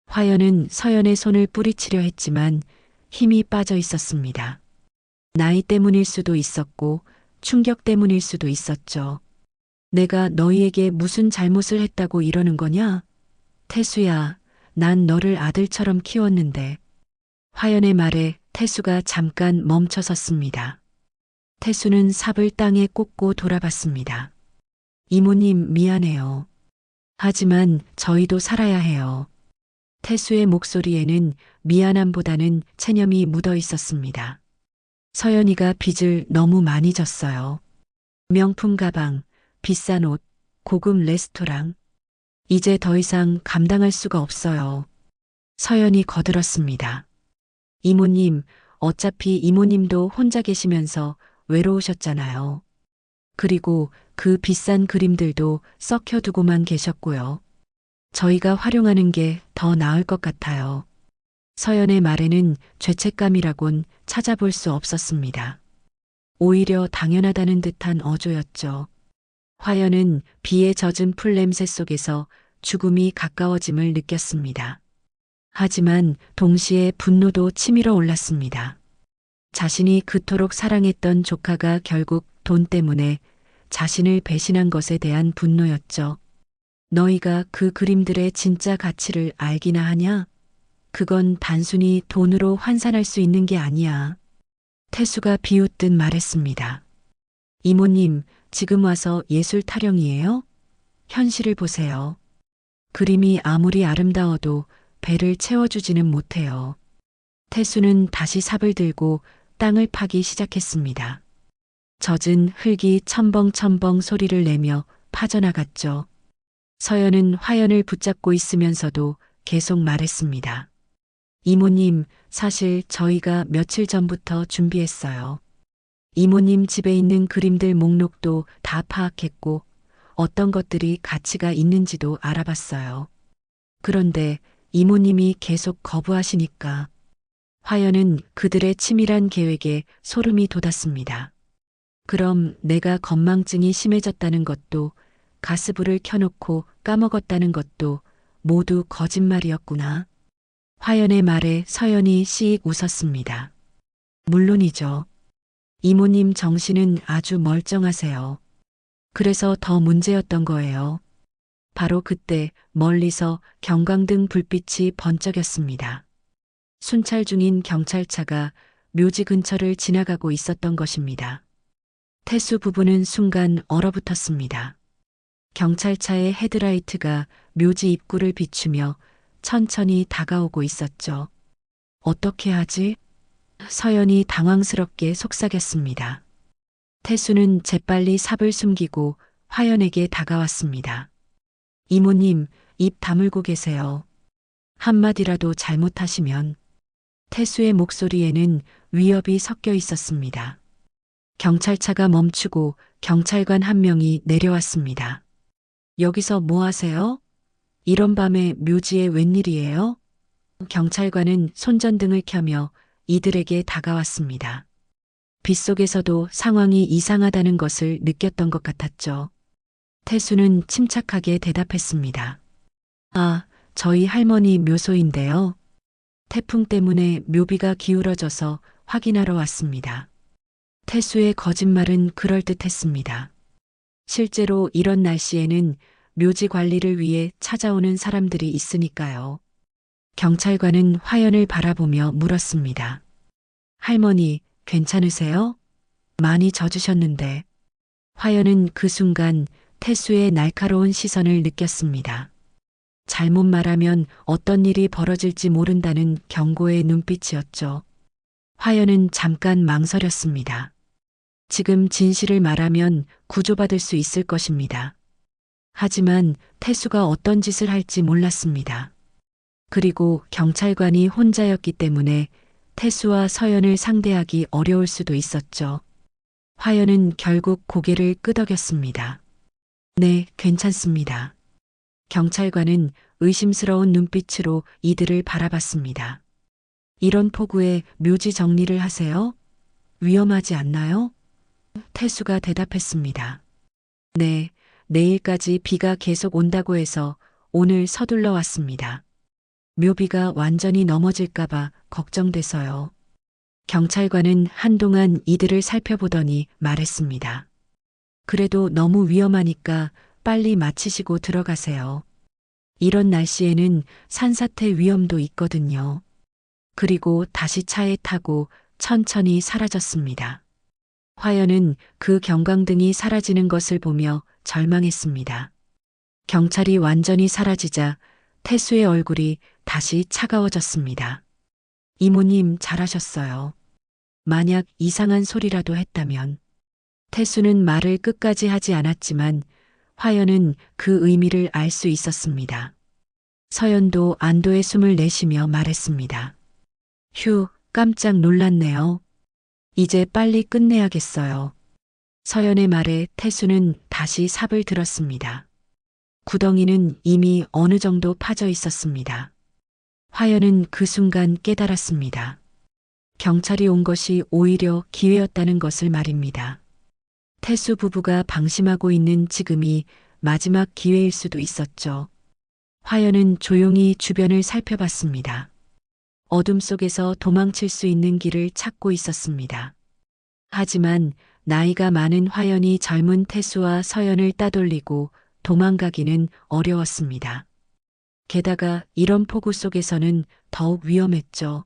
S1: 화연은 서연의 손을 뿌리치려 했지만 힘이 빠져 있었습니다. 나이 때문일 수도 있었고 충격 때문일 수도 있었죠. 내가 너희에게 무슨 잘못을 했다고 이러는 거냐? 태수야, 난 너를 아들처럼 키웠는데. 화연의 말에 태수가 잠깐 멈춰 섰습니다. 태수는 삽을 땅에 꽂고 돌아봤습니다. 이모님 미안해요. 하지만 저희도 살아야 해요. 태수의 목소리에는 미안함보다는 체념이 묻어 있었습니다. 서연이가 빚을 너무 많이 졌어요. 명품 가방, 비싼 옷, 고급 레스토랑. 이제 더 이상 감당할 수가 없어요. 서연이 거들었습니다. 이모님, 어차피 이모님도 혼자 계시면서 외로우셨잖아요. 그리고 그 비싼 그림들도 썩혀두고만 계셨고요. 저희가 활용하는 게 더 나을 것 같아요. 서연의 말에는 죄책감이라곤 찾아볼 수 없었습니다. 오히려 당연하다는 듯한 어조였죠. 화연은 비에 젖은 풀 냄새 속에서 죽음이 가까워짐을 느꼈습니다. 하지만 동시에 분노도 치밀어 올랐습니다. 자신이 그토록 사랑했던 조카가 결국 돈 때문에 자신을 배신한 것에 대한 분노였죠. 너희가 그 그림들의 진짜 가치를 알기나 하냐? 그건 단순히 돈으로 환산할 수 있는 게 아니야. 태수가 비웃듯 말했습니다. 이모님, 지금 와서 예술 타령이에요? 현실을 보세요. 그림이 아무리 아름다워도 배를 채워주지는 못해요. 태수는 다시 삽을 들고 땅을 파기 시작했습니다. 젖은 흙이 첨벙첨벙 소리를 내며 파져나갔죠. 서연은 화연을 붙잡고 있으면서도 계속 말했습니다. 이모님, 사실 저희가 며칠 전부터 준비했어요. 이모님 집에 있는 그림들 목록도 다 파악했고 어떤 것들이 가치가 있는지도 알아봤어요. 그런데 이모님이 계속 거부하시니까 화연은 그들의 치밀한 계획에 소름이 돋았습니다. 그럼 내가 건망증이 심해졌다는 것도 가스불을 켜놓고 까먹었다는 것도 모두 거짓말이었구나. 화연의 말에 서연이 씩 웃었습니다. 물론이죠. 이모님 정신은 아주 멀쩡하세요. 그래서 더 문제였던 거예요. 바로 그때 멀리서 경광등 불빛이 번쩍였습니다. 순찰 중인 경찰차가 묘지 근처를 지나가고 있었던 것입니다. 태수 부부는 순간 얼어붙었습니다. 경찰차의 헤드라이트가 묘지 입구를 비추며 천천히 다가오고 있었죠. 어떻게 하지? 서연이 당황스럽게 속삭였습니다. 태수는 재빨리 삽을 숨기고 화연에게 다가왔습니다. 이모님, 입 다물고 계세요. 한마디라도 잘못하시면. 태수의 목소리에는 위협이 섞여 있었습니다. 경찰차가 멈추고 경찰관 한 명이 내려왔습니다. 여기서 뭐 하세요? 이런 밤에 묘지에 웬일이에요? 경찰관은 손전등을 켜며 이들에게 다가왔습니다. 빗속에서도 상황이 이상하다는 것을 느꼈던 것 같았죠. 태수는 침착하게 대답했습니다. 아, 저희 할머니 묘소인데요. 태풍 때문에 묘비가 기울어져서 확인하러 왔습니다. 태수의 거짓말은 그럴듯했습니다. 실제로 이런 날씨에는 묘지 관리를 위해 찾아오는 사람들이 있으니까요. 경찰관은 화연을 바라보며 물었습니다. 할머니, 괜찮으세요? 많이 젖으셨는데. 화연은 그 순간 태수의 날카로운 시선을 느꼈습니다. 잘못 말하면 어떤 일이 벌어질지 모른다는 경고의 눈빛이었죠. 화연은 잠깐 망설였습니다. 지금 진실을 말하면 구조받을 수 있을 것입니다. 하지만 태수가 어떤 짓을 할지 몰랐습니다. 그리고 경찰관이 혼자였기 때문에 태수와 서연을 상대하기 어려울 수도 있었죠. 화연은 결국 고개를 끄덕였습니다. 네, 괜찮습니다. 경찰관은 의심스러운 눈빛으로 이들을 바라봤습니다. 이런 폭우에 묘지 정리를 하세요? 위험하지 않나요? 태수가 대답했습니다. 네, 내일까지 비가 계속 온다고 해서 오늘 서둘러 왔습니다. 묘비가 완전히 넘어질까봐 걱정돼서요. 경찰관은 한동안 이들을 살펴보더니 말했습니다. 그래도 너무 위험하니까 빨리 마치시고 들어가세요. 이런 날씨에는 산사태 위험도 있거든요. 그리고 다시 차에 타고 천천히 사라졌습니다. 화연은 그 경광등이 사라지는 것을 보며 절망했습니다. 경찰이 완전히 사라지자 태수의 얼굴이 다시 차가워졌습니다. 이모님 잘하셨어요. 만약 이상한 소리라도 했다면. 태수는 말을 끝까지 하지 않았지만 화연은 그 의미를 알 수 있었습니다. 서연도 안도의 숨을 내쉬며 말했습니다. 휴, 깜짝 놀랐네요. 이제 빨리 끝내야겠어요. 서연의 말에 태수는 다시 삽을 들었습니다. 구덩이는 이미 어느 정도 파져 있었습니다. 화연은 그 순간 깨달았습니다. 경찰이 온 것이 오히려 기회였다는 것을 말입니다. 태수 부부가 방심하고 있는 지금이 마지막 기회일 수도 있었죠. 화연은 조용히 주변을 살펴봤습니다. 어둠 속에서 도망칠 수 있는 길을 찾고 있었습니다. 하지만 나이가 많은 화연이 젊은 태수와 서연을 따돌리고 도망가기는 어려웠습니다. 게다가 이런 폭우 속에서는 더욱 위험했죠.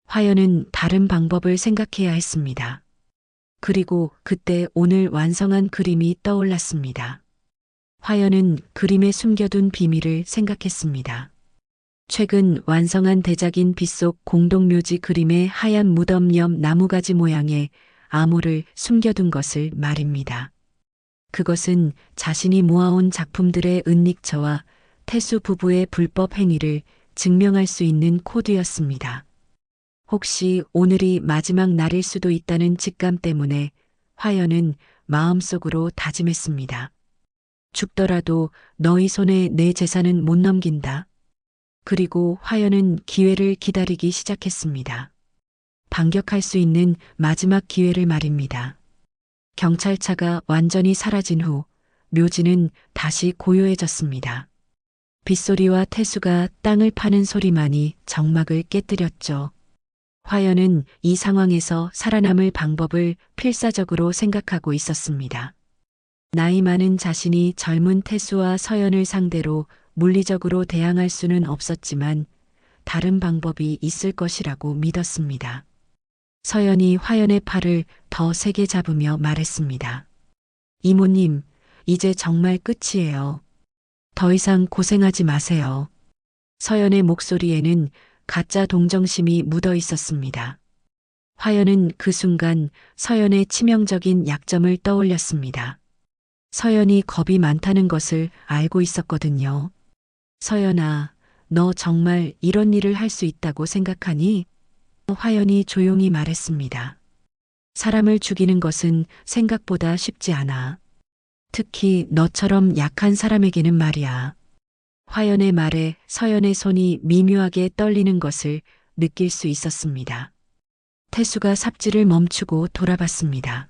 S1: 화연은 다른 방법을 생각해야 했습니다. 그리고 그때 오늘 완성한 그림이 떠올랐습니다. 화연은 그림에 숨겨둔 비밀을 생각했습니다. 최근 완성한 대작인 빗속 공동묘지 그림의 하얀 무덤 옆 나무가지 모양의 암호를 숨겨둔 것을 말입니다. 그것은 자신이 모아온 작품들의 은닉처와 태수 부부의 불법 행위를 증명할 수 있는 코드였습니다. 혹시 오늘이 마지막 날일 수도 있다는 직감 때문에 화연은 마음속으로 다짐했습니다. 죽더라도 너희 손에 내 재산은 못 넘긴다. 그리고 화연은 기회를 기다리기 시작했습니다. 반격할 수 있는 마지막 기회를 말입니다. 경찰차가 완전히 사라진 후 묘지는 다시 고요해졌습니다. 빗소리와 태수가 땅을 파는 소리만이 정막을 깨뜨렸죠. 화연은 이 상황에서 살아남을 방법을 필사적으로 생각하고 있었습니다. 나이 많은 자신이 젊은 태수와 서연을 상대로 물리적으로 대항할 수는 없었지만 다른 방법이 있을 것이라고 믿었습니다. 서연이 화연의 팔을 더 세게 잡으며 말했습니다. 이모님, 이제 정말 끝이에요. 더 이상 고생하지 마세요. 서연의 목소리에는 가짜 동정심이 묻어 있었습니다. 화연은 그 순간 서연의 치명적인 약점을 떠올렸습니다. 서연이 겁이 많다는 것을 알고 있었거든요. 서연아, 너 정말 이런 일을 할 수 있다고 생각하니? 화연이 조용히 말했습니다. 사람을 죽이는 것은 생각보다 쉽지 않아. 특히 너처럼 약한 사람에게는 말이야. 화연의 말에 서연의 손이 미묘하게 떨리는 것을 느낄 수 있었습니다. 태수가 삽질을 멈추고 돌아봤습니다.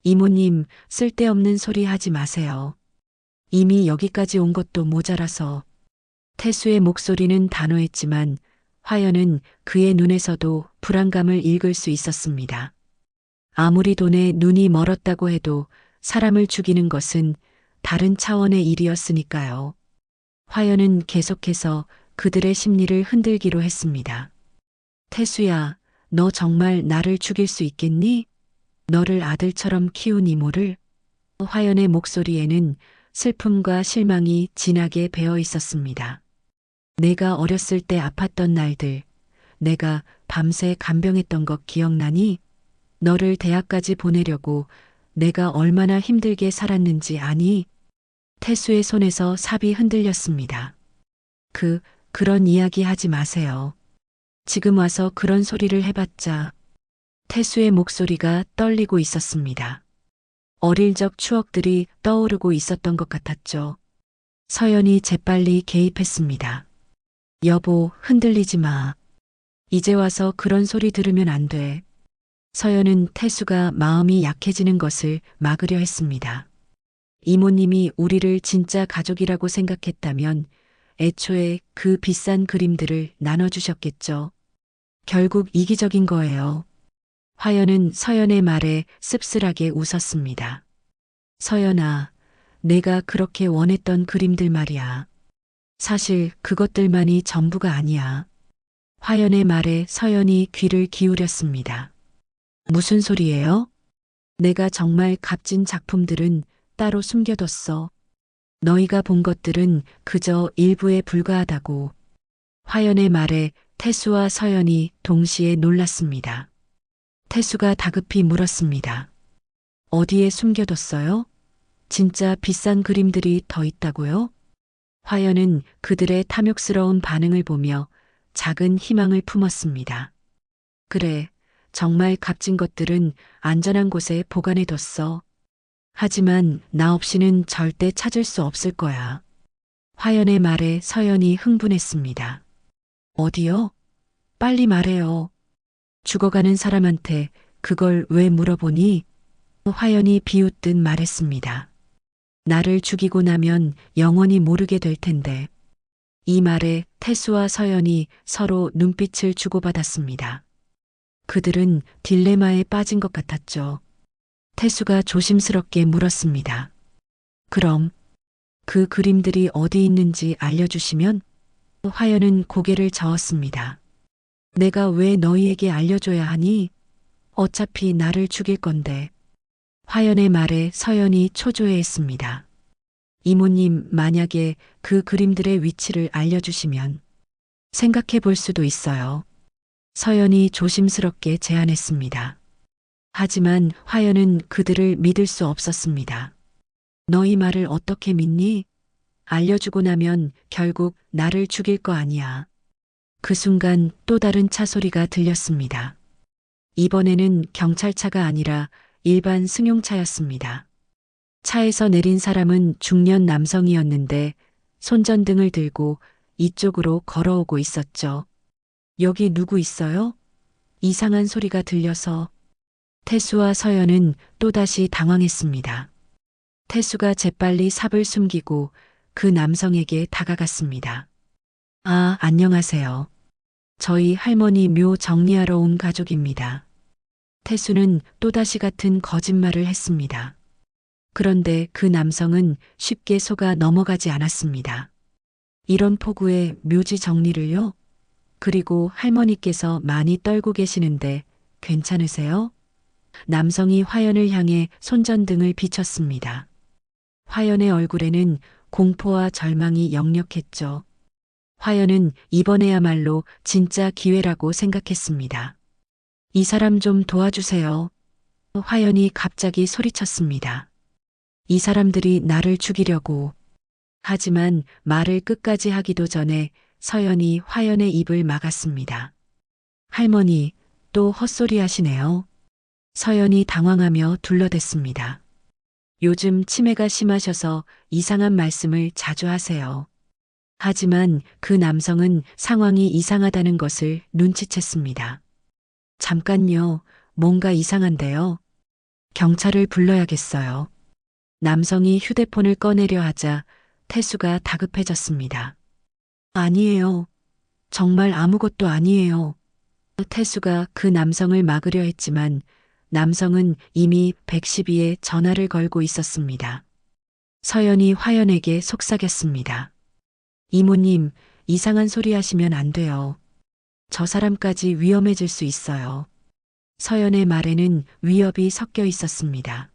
S1: 이모님, 쓸데없는 소리 하지 마세요. 이미 여기까지 온 것도 모자라서. 태수의 목소리는 단호했지만 화연은 그의 눈에서도 불안감을 읽을 수 있었습니다. 아무리 돈에 눈이 멀었다고 해도 사람을 죽이는 것은 다른 차원의 일이었으니까요. 화연은 계속해서 그들의 심리를 흔들기로 했습니다. 태수야, 너 정말 나를 죽일 수 있겠니? 너를 아들처럼 키운 이모를? 화연의 목소리에는 슬픔과 실망이 진하게 배어 있었습니다. 내가 어렸을 때 아팠던 날들, 내가 밤새 간병했던 것 기억나니? 너를 대학까지 보내려고 내가 얼마나 힘들게 살았는지 아니? 태수의 손에서 삽이 흔들렸습니다. 그런 이야기 하지 마세요. 지금 와서 그런 소리를 해봤자. 태수의 목소리가 떨리고 있었습니다. 어릴 적 추억들이 떠오르고 있었던 것 같았죠. 서연이 재빨리 개입했습니다. 여보, 흔들리지 마. 이제 와서 그런 소리 들으면 안 돼. 서연은 태수가 마음이 약해지는 것을 막으려 했습니다. 이모님이 우리를 진짜 가족이라고 생각했다면 애초에 그 비싼 그림들을 나눠주셨겠죠. 결국 이기적인 거예요. 화연은 서연의 말에 씁쓸하게 웃었습니다. 서연아, 내가 그렇게 원했던 그림들 말이야. 사실 그것들만이 전부가 아니야. 화연의 말에 서연이 귀를 기울였습니다. 무슨 소리예요? 내가 정말 값진 작품들은 따로 숨겨뒀어. 너희가 본 것들은 그저 일부에 불과하다고. 화연의 말에 태수와 서연이 동시에 놀랐습니다. 태수가 다급히 물었습니다. 어디에 숨겨뒀어요? 진짜 비싼 그림들이 더 있다고요? 화연은 그들의 탐욕스러운 반응을 보며 작은 희망을 품었습니다. 그래, 정말 값진 것들은 안전한 곳에 보관해뒀어. 하지만 나 없이는 절대 찾을 수 없을 거야. 화연의 말에 서연이 흥분했습니다. 어디요? 빨리 말해요. 죽어가는 사람한테 그걸 왜 물어보니? 화연이 비웃듯 말했습니다. 나를 죽이고 나면 영원히 모르게 될 텐데. 이 말에 태수와 서연이 서로 눈빛을 주고받았습니다. 그들은 딜레마에 빠진 것 같았죠. 태수가 조심스럽게 물었습니다. 그럼 그 그림들이 어디 있는지 알려주시면? 화연은 고개를 저었습니다. 내가 왜 너희에게 알려줘야 하니? 어차피 나를 죽일 건데. 화연의 말에 서연이 초조해했습니다. 이모님, 만약에 그 그림들의 위치를 알려주시면 생각해 볼 수도 있어요. 서연이 조심스럽게 제안했습니다. 하지만 화연은 그들을 믿을 수 없었습니다. 너희 말을 어떻게 믿니? 알려주고 나면 결국 나를 죽일 거 아니야. 그 순간 또 다른 차 소리가 들렸습니다. 이번에는 경찰차가 아니라 일반 승용차였습니다. 차에서 내린 사람은 중년 남성이었는데 손전등을 들고 이쪽으로 걸어오고 있었죠. 여기 누구 있어요? 이상한 소리가 들려서. 태수와 서연은 또다시 당황했습니다. 태수가 재빨리 삽을 숨기고 그 남성에게 다가갔습니다. 아, 안녕하세요. 저희 할머니 묘 정리하러 온 가족입니다. 태수는 또다시 같은 거짓말을 했습니다. 그런데 그 남성은 쉽게 속아 넘어가지 않았습니다. 이런 폭우에 묘지 정리를요? 그리고 할머니께서 많이 떨고 계시는데 괜찮으세요? 남성이 화연을 향해 손전등을 비췄습니다. 화연의 얼굴에는 공포와 절망이 역력했죠. 화연은 이번에야말로 진짜 기회라고 생각했습니다. 이 사람 좀 도와주세요. 화연이 갑자기 소리쳤습니다. 이 사람들이 나를 죽이려고. 하지만 말을 끝까지 하기도 전에 서연이 화연의 입을 막았습니다. 할머니, 또 헛소리 하시네요. 서연이 당황하며 둘러댔습니다. 요즘 치매가 심하셔서 이상한 말씀을 자주 하세요. 하지만 그 남성은 상황이 이상하다는 것을 눈치챘습니다. 잠깐요, 뭔가 이상한데요. 경찰을 불러야겠어요. 남성이 휴대폰을 꺼내려 하자 태수가 다급해졌습니다. 아니에요. 정말 아무것도 아니에요. 태수가 그 남성을 막으려 했지만 남성은 이미 112에 전화를 걸고 있었습니다. 서연이 화연에게 속삭였습니다. 이모님, 이상한 소리 하시면 안 돼요. 저 사람까지 위험해질 수 있어요. 서연의 말에는 위협이 섞여 있었습니다.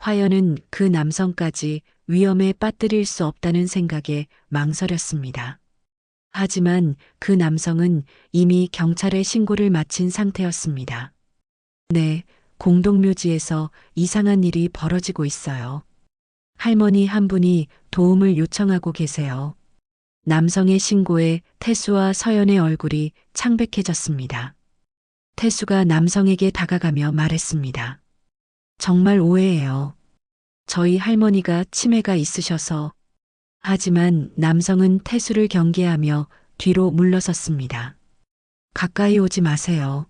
S1: 화연은 그 남성까지 위험에 빠뜨릴 수 없다는 생각에 망설였습니다. 하지만 그 남성은 이미 경찰에 신고를 마친 상태였습니다. 네, 공동묘지에서 이상한 일이 벌어지고 있어요. 할머니 한 분이 도움을 요청하고 계세요. 남성의 신고에 태수와 서연의 얼굴이 창백해졌습니다. 태수가 남성에게 다가가며 말했습니다. 정말 오해예요. 저희 할머니가 치매가 있으셔서. 하지만 남성은 태수를 경계하며 뒤로 물러섰습니다. 가까이 오지 마세요.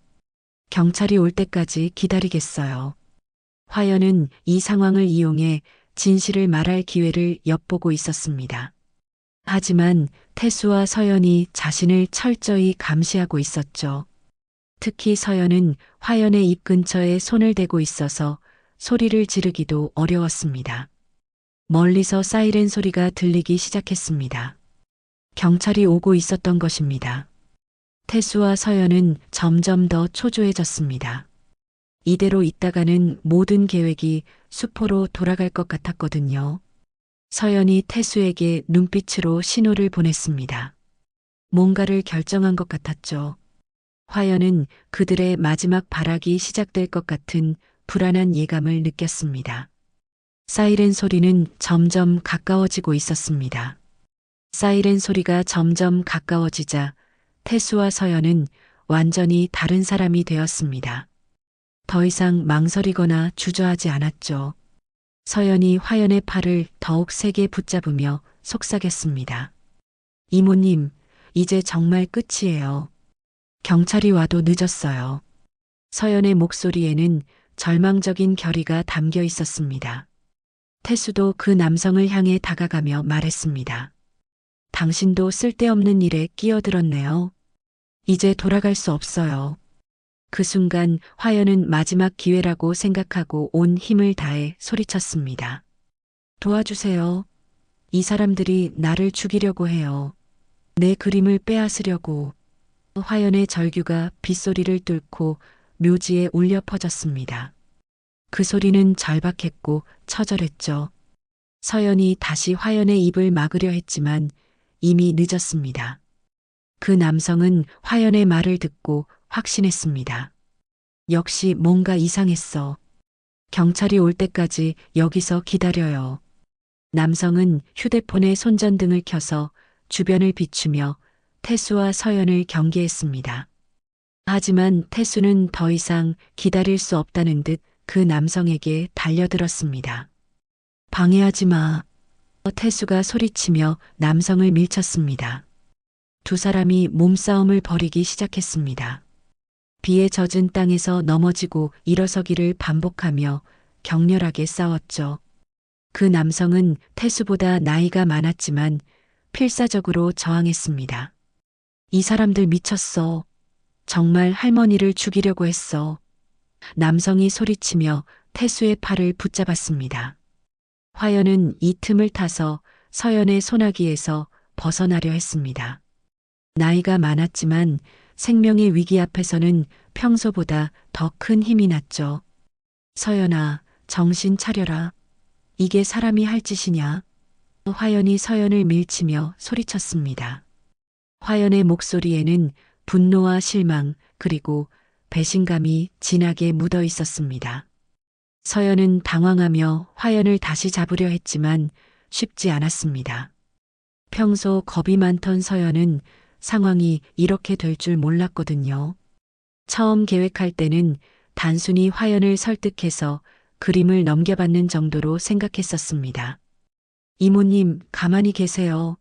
S1: 경찰이 올 때까지 기다리겠어요. 화연은 이 상황을 이용해 진실을 말할 기회를 엿보고 있었습니다. 하지만 태수와 서연이 자신을 철저히 감시하고 있었죠. 특히 서연은 화연의 입 근처에 손을 대고 있어서 소리를 지르기도 어려웠습니다. 멀리서 사이렌 소리가 들리기 시작했습니다. 경찰이 오고 있었던 것입니다. 태수와 서연은 점점 더 초조해졌습니다. 이대로 있다가는 모든 계획이 수포로 돌아갈 것 같았거든요. 서연이 태수에게 눈빛으로 신호를 보냈습니다. 뭔가를 결정한 것 같았죠. 화연은 그들의 마지막 발악이 시작될 것 같은 불안한 예감을 느꼈습니다. 사이렌 소리는 점점 가까워지고 있었습니다. 사이렌 소리가 점점 가까워지자 태수와 서연은 완전히 다른 사람이 되었습니다. 더 이상 망설이거나 주저하지 않았죠. 서연이 화연의 팔을 더욱 세게 붙잡으며 속삭였습니다. 이모님, 이제 정말 끝이에요. 경찰이 와도 늦었어요. 서연의 목소리에는 절망적인 결의가 담겨 있었습니다. 태수도 그 남성을 향해 다가가며 말했습니다. 당신도 쓸데없는 일에 끼어들었네요. 이제 돌아갈 수 없어요. 그 순간 화연은 마지막 기회라고 생각하고 온 힘을 다해 소리쳤습니다. 도와주세요. 이 사람들이 나를 죽이려고 해요. 내 그림을 빼앗으려고. 화연의 절규가 빗소리를 뚫고 묘지에 울려 퍼졌습니다. 그 소리는 절박했고 처절했죠. 서연이 다시 화연의 입을 막으려 했지만 이미 늦었습니다. 그 남성은 화연의 말을 듣고 확신했습니다. 역시 뭔가 이상했어. 경찰이 올 때까지 여기서 기다려요. 남성은 휴대폰에 손전등을 켜서 주변을 비추며 태수와 서연을 경계했습니다. 하지만 태수는 더 이상 기다릴 수 없다는 듯 그 남성에게 달려들었습니다. 방해하지 마. 태수가 소리치며 남성을 밀쳤습니다. 두 사람이 몸싸움을 벌이기 시작했습니다. 비에 젖은 땅에서 넘어지고 일어서기를 반복하며 격렬하게 싸웠죠. 그 남성은 태수보다 나이가 많았지만 필사적으로 저항했습니다. 이 사람들 미쳤어. 정말 할머니를 죽이려고 했어. 남성이 소리치며 태수의 팔을 붙잡았습니다. 화연은 이 틈을 타서 서연의 소나기에서 벗어나려 했습니다. 나이가 많았지만 생명의 위기 앞에서는 평소보다 더 큰 힘이 났죠. 서연아, 정신 차려라. 이게 사람이 할 짓이냐? 화연이 서연을 밀치며 소리쳤습니다. 화연의 목소리에는 분노와 실망 그리고 배신감이 진하게 묻어 있었습니다. 서연은 당황하며 화연을 다시 잡으려 했지만 쉽지 않았습니다. 평소 겁이 많던 서연은 상황이 이렇게 될 줄 몰랐거든요. 처음 계획할 때는 단순히 화연을 설득해서 그림을 넘겨받는 정도로 생각했었습니다. 이모님, 가만히 계세요.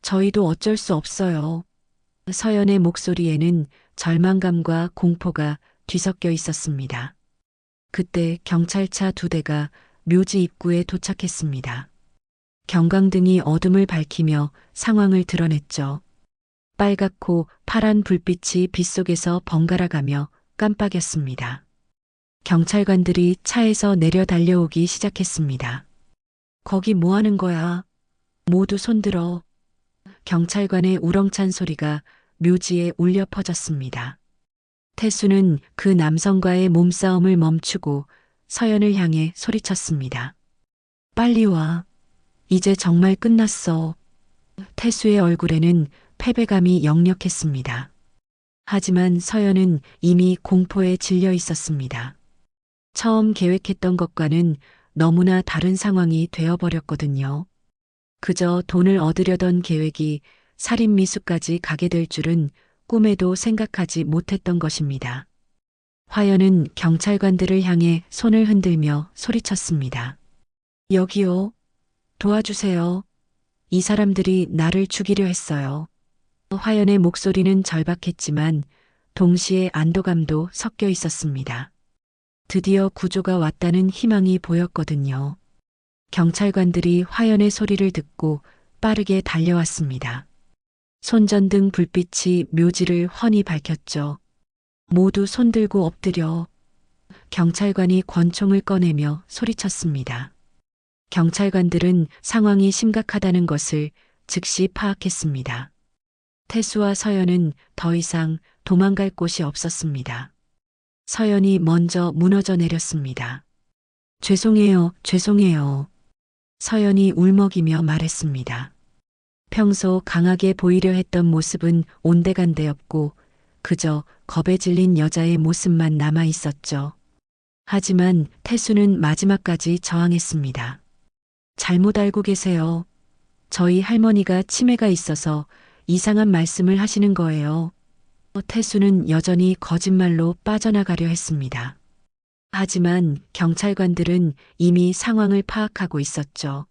S1: 저희도 어쩔 수 없어요. 서연의 목소리에는 절망감과 공포가 뒤섞여 있었습니다. 그때 경찰차 2대가 묘지 입구에 도착했습니다. 경광등이 어둠을 밝히며 상황을 드러냈죠. 빨갛고 파란 불빛이 빗속에서 번갈아가며 깜빡였습니다. 경찰관들이 차에서 내려 달려오기 시작했습니다. 거기 뭐 하는 거야? 모두 손들어. 경찰관의 우렁찬 소리가 묘지에 울려 퍼졌습니다. 태수는 그 남성과의 몸싸움을 멈추고 서연을 향해 소리쳤습니다. 빨리 와. 이제 정말 끝났어. 태수의 얼굴에는 패배감이 역력했습니다. 하지만 서연은 이미 공포에 질려 있었습니다. 처음 계획했던 것과는 너무나 다른 상황이 되어버렸거든요. 그저 돈을 얻으려던 계획이 살인미수까지 가게 될 줄은 꿈에도 생각하지 못했던 것입니다. 화연은 경찰관들을 향해 손을 흔들며 소리쳤습니다. 여기요. 도와주세요. 이 사람들이 나를 죽이려 했어요. 화연의 목소리는 절박했지만 동시에 안도감도 섞여 있었습니다. 드디어 구조가 왔다는 희망이 보였거든요. 경찰관들이 화연의 소리를 듣고 빠르게 달려왔습니다. 손전등 불빛이 묘지를 훤히 밝혔죠. 모두 손들고 엎드려. 경찰관이 권총을 꺼내며 소리쳤습니다. 경찰관들은 상황이 심각하다는 것을 즉시 파악했습니다. 태수와 서연은 더 이상 도망갈 곳이 없었습니다. 서연이 먼저 무너져 내렸습니다. 죄송해요, 죄송해요. 서연이 울먹이며 말했습니다. 평소 강하게 보이려 했던 모습은 온데간데 없고 그저 겁에 질린 여자의 모습만 남아 있었죠. 하지만 태수는 마지막까지 저항했습니다. 잘못 알고 계세요. 저희 할머니가 치매가 있어서 이상한 말씀을 하시는 거예요. 태수는 여전히 거짓말로 빠져나가려 했습니다. 하지만 경찰관들은 이미 상황을 파악하고 있었죠.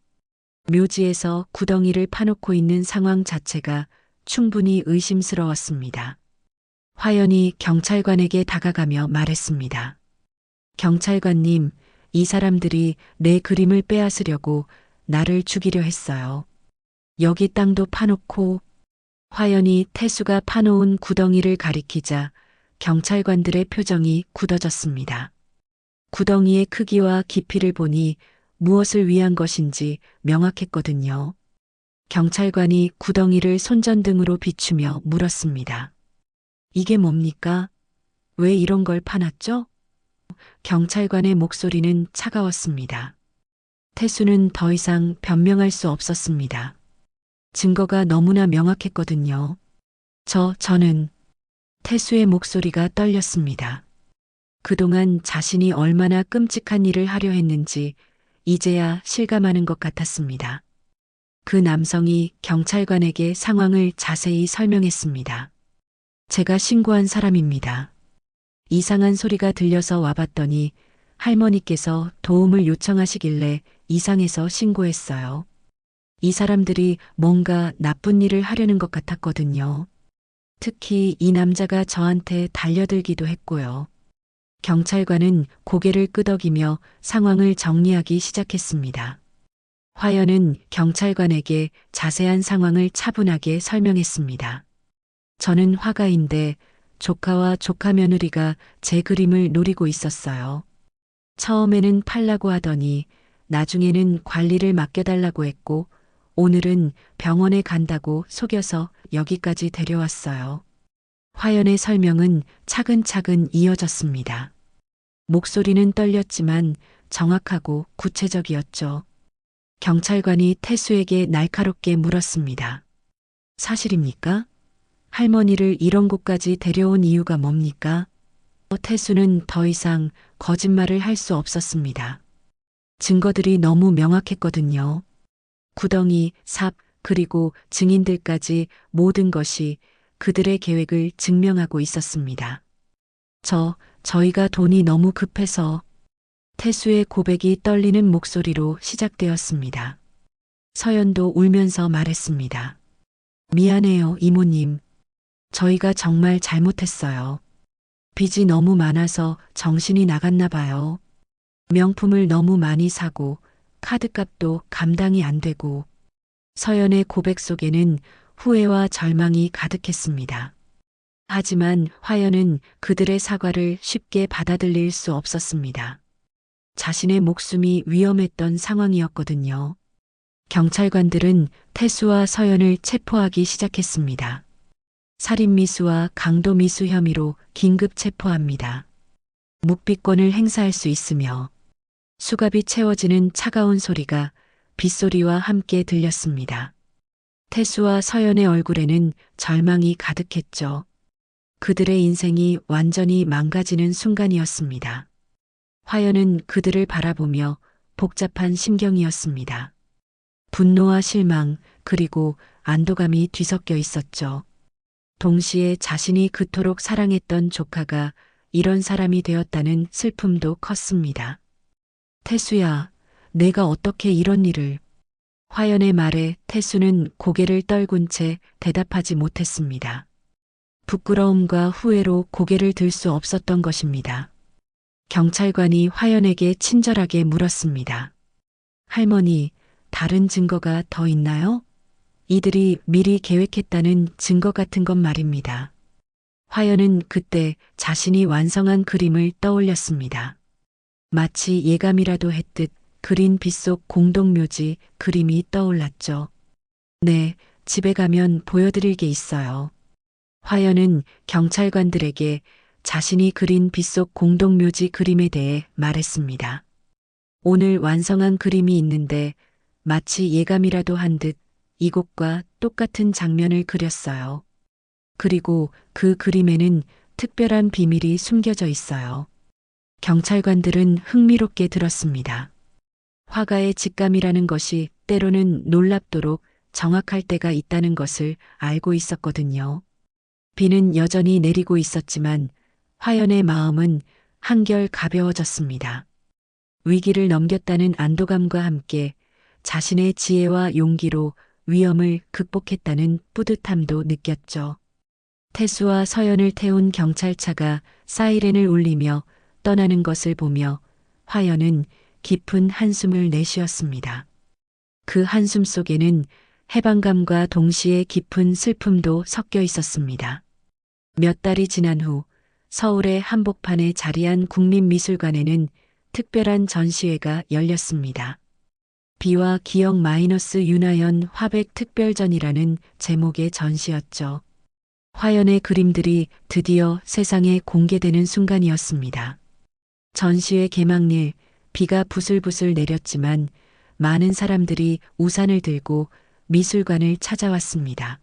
S1: 묘지에서 구덩이를 파놓고 있는 상황 자체가 충분히 의심스러웠습니다. 화연이 경찰관에게 다가가며 말했습니다. 경찰관님, 이 사람들이 내 그림을 빼앗으려고 나를 죽이려 했어요. 여기 땅도 파놓고. 화연이 태수가 파놓은 구덩이를 가리키자 경찰관들의 표정이 굳어졌습니다. 구덩이의 크기와 깊이를 보니 무엇을 위한 것인지 명확했거든요. 경찰관이 구덩이를 손전등으로 비추며 물었습니다. 이게 뭡니까? 왜 이런 걸 파놨죠? 경찰관의 목소리는 차가웠습니다. 태수는 더 이상 변명할 수 없었습니다. 증거가 너무나 명확했거든요. 저는 태수의 목소리가 떨렸습니다. 그동안 자신이 얼마나 끔찍한 일을 하려 했는지 이제야 실감하는 것 같았습니다. 그 남성이 경찰관에게 상황을 자세히 설명했습니다. 제가 신고한 사람입니다. 이상한 소리가 들려서 와봤더니 할머니께서 도움을 요청하시길래 이상해서 신고했어요. 이 사람들이 뭔가 나쁜 일을 하려는 것 같았거든요. 특히 이 남자가 저한테 달려들기도 했고요. 경찰관은 고개를 끄덕이며 상황을 정리하기 시작했습니다. 화연은 경찰관에게 자세한 상황을 차분하게 설명했습니다. 저는 화가인데 조카와 조카 며느리가 제 그림을 노리고 있었어요. 처음에는 팔라고 하더니 나중에는 관리를 맡겨달라고 했고 오늘은 병원에 간다고 속여서 여기까지 데려왔어요. 화연의 설명은 차근차근 이어졌습니다. 목소리는 떨렸지만 정확하고 구체적이었죠. 경찰관이 태수에게 날카롭게 물었습니다. 사실입니까? 할머니를 이런 곳까지 데려온 이유가 뭡니까? 태수는 더 이상 거짓말을 할 수 없었습니다. 증거들이 너무 명확했거든요. 구덩이, 삽, 그리고 증인들까지 모든 것이 그들의 계획을 증명하고 있었습니다. 저희가 돈이 너무 급해서. 태수의 고백이 떨리는 목소리로 시작되었습니다. 서연도 울면서 말했습니다. 미안해요, 이모님. 저희가 정말 잘못했어요. 빚이 너무 많아서 정신이 나갔나 봐요. 명품을 너무 많이 사고 카드값도 감당이 안 되고. 서연의 고백 속에는 후회와 절망이 가득했습니다. 하지만 화연은 그들의 사과를 쉽게 받아들일 수 없었습니다. 자신의 목숨이 위험했던 상황이었거든요. 경찰관들은 태수와 서연을 체포하기 시작했습니다. 살인미수와 강도미수 혐의로 긴급 체포합니다. 묵비권을 행사할 수 있으며 수갑이 채워지는 차가운 소리가 빗소리와 함께 들렸습니다. 태수와 서연의 얼굴에는 절망이 가득했죠. 그들의 인생이 완전히 망가지는 순간이었습니다. 화연은 그들을 바라보며 복잡한 심경이었습니다. 분노와 실망, 그리고 안도감이 뒤섞여 있었죠. 동시에 자신이 그토록 사랑했던 조카가 이런 사람이 되었다는 슬픔도 컸습니다. 태수야, 내가 어떻게 이런 일을... 화연의 말에 태수는 고개를 떨군 채 대답하지 못했습니다. 부끄러움과 후회로 고개를 들 수 없었던 것입니다. 경찰관이 화연에게 친절하게 물었습니다. 할머니, 다른 증거가 더 있나요? 이들이 미리 계획했다는 증거 같은 것 말입니다. 화연은 그때 자신이 완성한 그림을 떠올렸습니다. 마치 예감이라도 했듯 그린 빗속 공동묘지 그림이 떠올랐죠. 네, 집에 가면 보여드릴 게 있어요. 화연은 경찰관들에게 자신이 그린 빗속 공동묘지 그림에 대해 말했습니다. 오늘 완성한 그림이 있는데 마치 예감이라도 한 듯 이곳과 똑같은 장면을 그렸어요. 그리고 그 그림에는 특별한 비밀이 숨겨져 있어요. 경찰관들은 흥미롭게 들었습니다. 화가의 직감이라는 것이 때로는 놀랍도록 정확할 때가 있다는 것을 알고 있었거든요. 비는 여전히 내리고 있었지만 화연의 마음은 한결 가벼워졌습니다. 위기를 넘겼다는 안도감과 함께 자신의 지혜와 용기로 위험을 극복했다는 뿌듯함도 느꼈죠. 태수와 서연을 태운 경찰차가 사이렌을 울리며 떠나는 것을 보며 화연은 깊은 한숨을 내쉬었습니다. 그 한숨 속에는 해방감과 동시에 깊은 슬픔도 섞여 있었습니다. 몇 달이 지난 후 서울의 한복판에 자리한 국립미술관에는 특별한 전시회가 열렸습니다. 비와 기억 마이너스 윤하연 화백 특별전이라는 제목의 전시였죠. 화연의 그림들이 드디어 세상에 공개되는 순간이었습니다. 전시회 개막일 비가 부슬부슬 내렸지만 많은 사람들이 우산을 들고 미술관을 찾아왔습니다.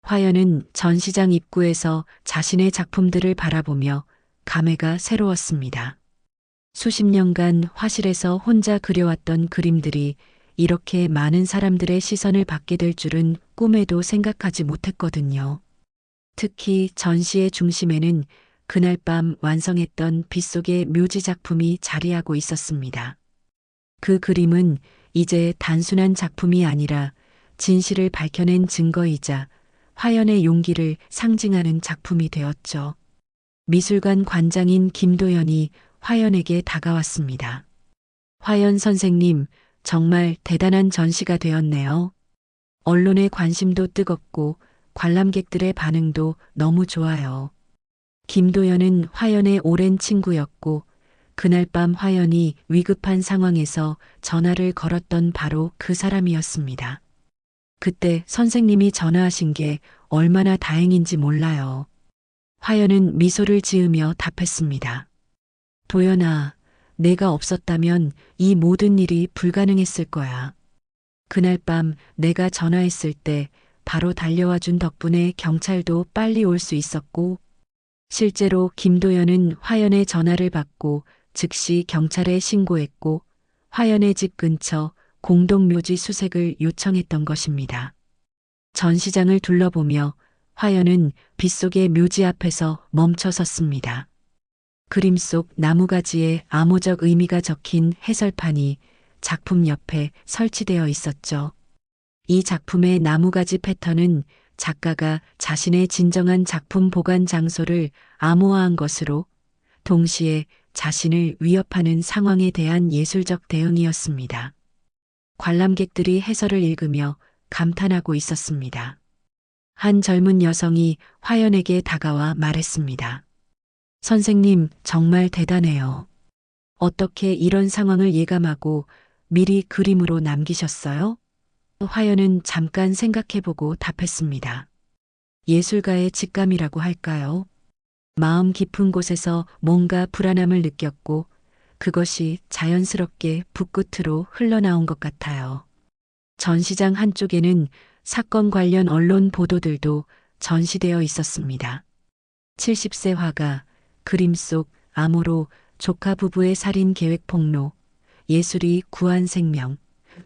S1: 화연은 전시장 입구에서 자신의 작품들을 바라보며 감회가 새로웠습니다. 수십 년간 화실에서 혼자 그려왔던 그림들이 이렇게 많은 사람들의 시선을 받게 될 줄은 꿈에도 생각하지 못했거든요. 특히 전시의 중심에는 그날 밤 완성했던 빗속의 묘지 작품이 자리하고 있었습니다. 그 그림은 이제 단순한 작품이 아니라 진실을 밝혀낸 증거이자 화연의 용기를 상징하는 작품이 되었죠. 미술관 관장인 김도연이 화연에게 다가왔습니다. 화연 선생님, 정말 대단한 전시가 되었네요. 언론의 관심도 뜨겁고 관람객들의 반응도 너무 좋아요. 김도연은 화연의 오랜 친구였고 그날 밤 화연이 위급한 상황에서 전화를 걸었던 바로 그 사람이었습니다. 그때 선생님이 전화하신 게 얼마나 다행인지 몰라요. 화연은 미소를 지으며 답했습니다. 도연아, 내가 없었다면 이 모든 일이 불가능했을 거야. 그날 밤 내가 전화했을 때 바로 달려와 준 덕분에 경찰도 빨리 올 수 있었고, 실제로 김도연은 화연의 전화를 받고 즉시 경찰에 신고했고, 화연의 집 근처 공동묘지 수색을 요청했던 것입니다. 전시장을 둘러보며 화연은 빗속의 묘지 앞에서 멈춰 섰습니다. 그림 속 나무가지에 암호적 의미가 적힌 해설판이 작품 옆에 설치되어 있었죠. 이 작품의 나무가지 패턴은 작가가 자신의 진정한 작품 보관 장소를 암호화한 것으로 동시에 자신을 위협하는 상황에 대한 예술적 대응이었습니다. 관람객들이 해설을 읽으며 감탄하고 있었습니다. 한 젊은 여성이 화연에게 다가와 말했습니다. 선생님, 정말 대단해요. 어떻게 이런 상황을 예감하고 미리 그림으로 남기셨어요? 화연은 잠깐 생각해보고 답했습니다. 예술가의 직감이라고 할까요? 마음 깊은 곳에서 뭔가 불안함을 느꼈고 그것이 자연스럽게 붓끝으로 흘러나온 것 같아요. 전시장 한쪽에는 사건 관련 언론 보도들도 전시되어 있었습니다. 70세 화가, 그림 속 암호로 조카 부부의 살인 계획 폭로, 예술이 구한 생명,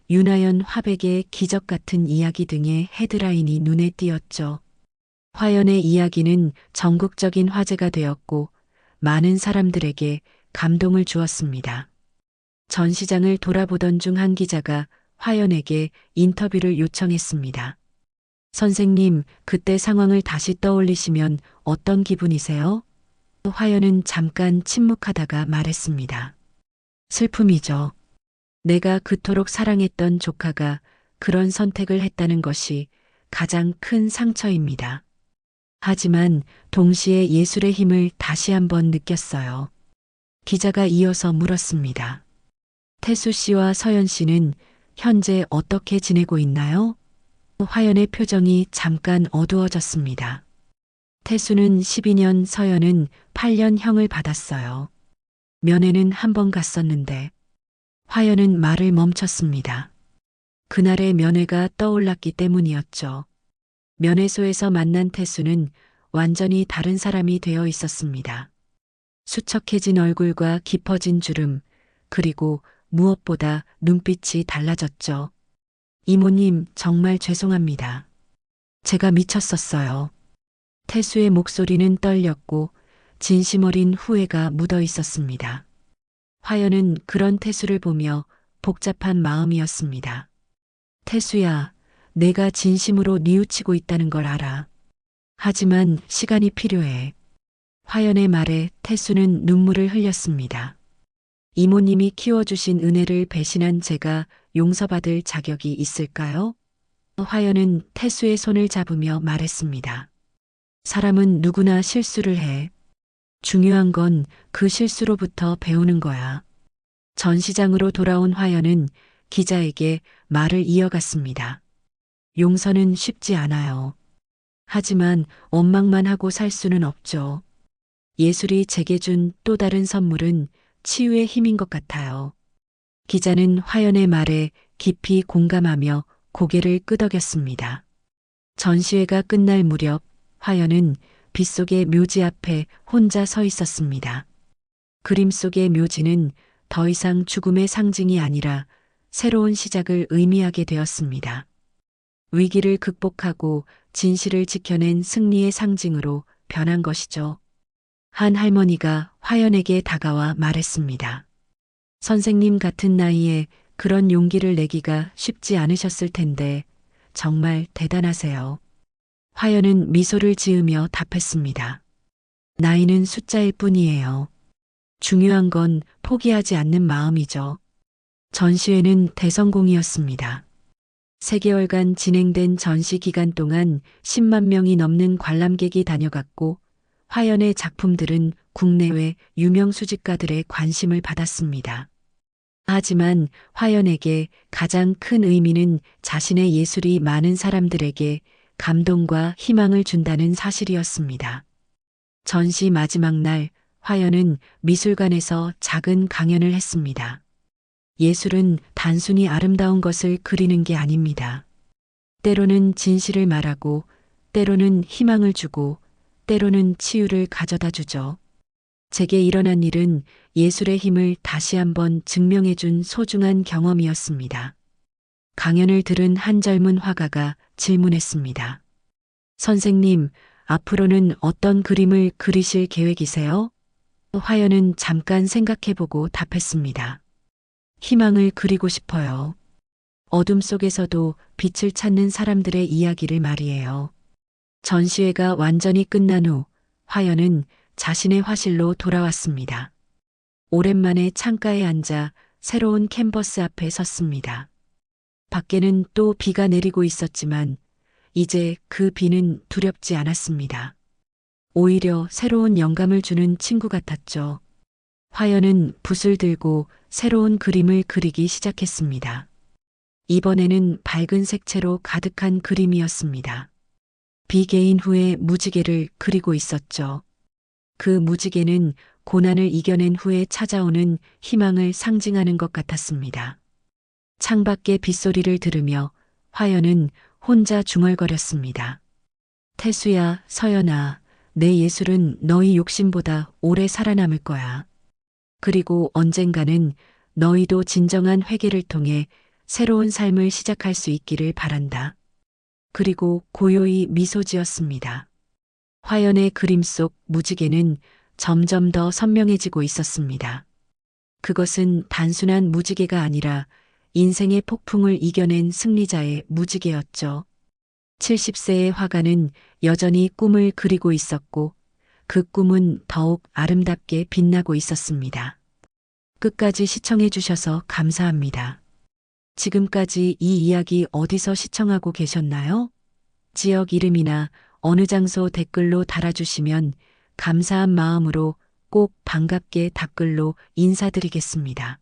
S1: 윤하연 화백의 기적 같은 이야기 등의 헤드라인이 눈에 띄었죠. 화연의 이야기는 전국적인 화제가 되었고 많은 사람들에게 감동을 주었습니다. 전시장을 돌아보던 중 한 기자가 화연에게 인터뷰를 요청했습니다. 선생님, 그때 상황을 다시 떠올리시면 어떤 기분이세요? 화연은 잠깐 침묵하다가 말했습니다. 슬픔이죠. 내가 그토록 사랑했던 조카가 그런 선택을 했다는 것이 가장 큰 상처입니다. 하지만 동시에 예술의 힘을 다시 한번 느꼈어요. 기자가 이어서 물었습니다. 태수 씨와 서연 씨는 현재 어떻게 지내고 있나요? 화연의 표정이 잠깐 어두워졌습니다. 태수는 12년, 서연은 8년 형을 받았어요. 면회는 한 번 갔었는데 화연은 말을 멈췄습니다. 그날의 면회가 떠올랐기 때문이었죠. 면회소에서 만난 태수는 완전히 다른 사람이 되어 있었습니다. 수척해진 얼굴과 깊어진 주름, 그리고 무엇보다 눈빛이 달라졌죠. 이모님, 정말 죄송합니다. 제가 미쳤었어요. 태수의 목소리는 떨렸고 진심 어린 후회가 묻어 있었습니다. 화연은 그런 태수를 보며 복잡한 마음이었습니다. 태수야, 내가 진심으로 뉘우치고 있다는 걸 알아. 하지만 시간이 필요해. 화연의 말에 태수는 눈물을 흘렸습니다. 이모님이 키워주신 은혜를 배신한 제가 용서받을 자격이 있을까요? 화연은 태수의 손을 잡으며 말했습니다. 사람은 누구나 실수를 해. 중요한 건 그 실수로부터 배우는 거야. 전시장으로 돌아온 화연은 기자에게 말을 이어갔습니다. 용서는 쉽지 않아요. 하지만 원망만 하고 살 수는 없죠. 예술이 제게 준 또 다른 선물은 치유의 힘인 것 같아요. 기자는 화연의 말에 깊이 공감하며 고개를 끄덕였습니다. 전시회가 끝날 무렵 화연은 빗속의 묘지 앞에 혼자 서 있었습니다. 그림 속의 묘지는 더 이상 죽음의 상징이 아니라 새로운 시작을 의미하게 되었습니다. 위기를 극복하고 진실을 지켜낸 승리의 상징으로 변한 것이죠. 한 할머니가 화연에게 다가와 말했습니다. 선생님 같은 나이에 그런 용기를 내기가 쉽지 않으셨을 텐데 정말 대단하세요. 화연은 미소를 지으며 답했습니다. 나이는 숫자일 뿐이에요. 중요한 건 포기하지 않는 마음이죠. 전시회는 대성공이었습니다. 3개월간 진행된 전시 기간 동안 10만 명이 넘는 관람객이 다녀갔고 화연의 작품들은 국내외 유명 수집가들의 관심을 받았습니다. 하지만 화연에게 가장 큰 의미는 자신의 예술이 많은 사람들에게 감동과 희망을 준다는 사실이었습니다. 전시 마지막 날 화연은 미술관에서 작은 강연을 했습니다. 예술은 단순히 아름다운 것을 그리는 게 아닙니다. 때로는 진실을 말하고, 때로는 희망을 주고, 때로는 치유를 가져다 주죠. 제게 일어난 일은 예술의 힘을 다시 한번 증명해 준 소중한 경험이었습니다. 강연을 들은 한 젊은 화가가 질문했습니다. 선생님, 앞으로는 어떤 그림을 그리실 계획이세요? 화연은 잠깐 생각해보고 답했습니다. 희망을 그리고 싶어요. 어둠 속에서도 빛을 찾는 사람들의 이야기를 말이에요. 전시회가 완전히 끝난 후 화연은 자신의 화실로 돌아왔습니다. 오랜만에 창가에 앉아 새로운 캔버스 앞에 섰습니다. 밖에는 또 비가 내리고 있었지만 이제 그 비는 두렵지 않았습니다. 오히려 새로운 영감을 주는 친구 같았죠. 화연은 붓을 들고 새로운 그림을 그리기 시작했습니다. 이번에는 밝은 색채로 가득한 그림이었습니다. 비 개인 후에 무지개를 그리고 있었죠. 그 무지개는 고난을 이겨낸 후에 찾아오는 희망을 상징하는 것 같았습니다. 창밖의 빗소리를 들으며 화연은 혼자 중얼거렸습니다. 태수야, 서연아, 내 예술은 너희 욕심보다 오래 살아남을 거야. 그리고 언젠가는 너희도 진정한 회개를 통해 새로운 삶을 시작할 수 있기를 바란다. 그리고 고요히 미소 지었습니다. 화연의 그림 속 무지개는 점점 더 선명해지고 있었습니다. 그것은 단순한 무지개가 아니라 인생의 폭풍을 이겨낸 승리자의 무지개였죠. 70세의 화가는 여전히 꿈을 그리고 있었고 그 꿈은 더욱 아름답게 빛나고 있었습니다. 끝까지 시청해 주셔서 감사합니다. 지금까지 이 이야기 어디서 시청하고 계셨나요? 지역 이름이나 어느 장소 댓글로 달아주시면 감사한 마음으로 꼭 반갑게 답글로 인사드리겠습니다.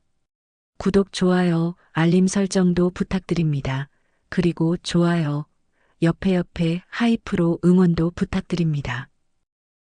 S1: 구독, 좋아요, 알림 설정도 부탁드립니다. 그리고 좋아요, 옆에 하이프로 응원도 부탁드립니다.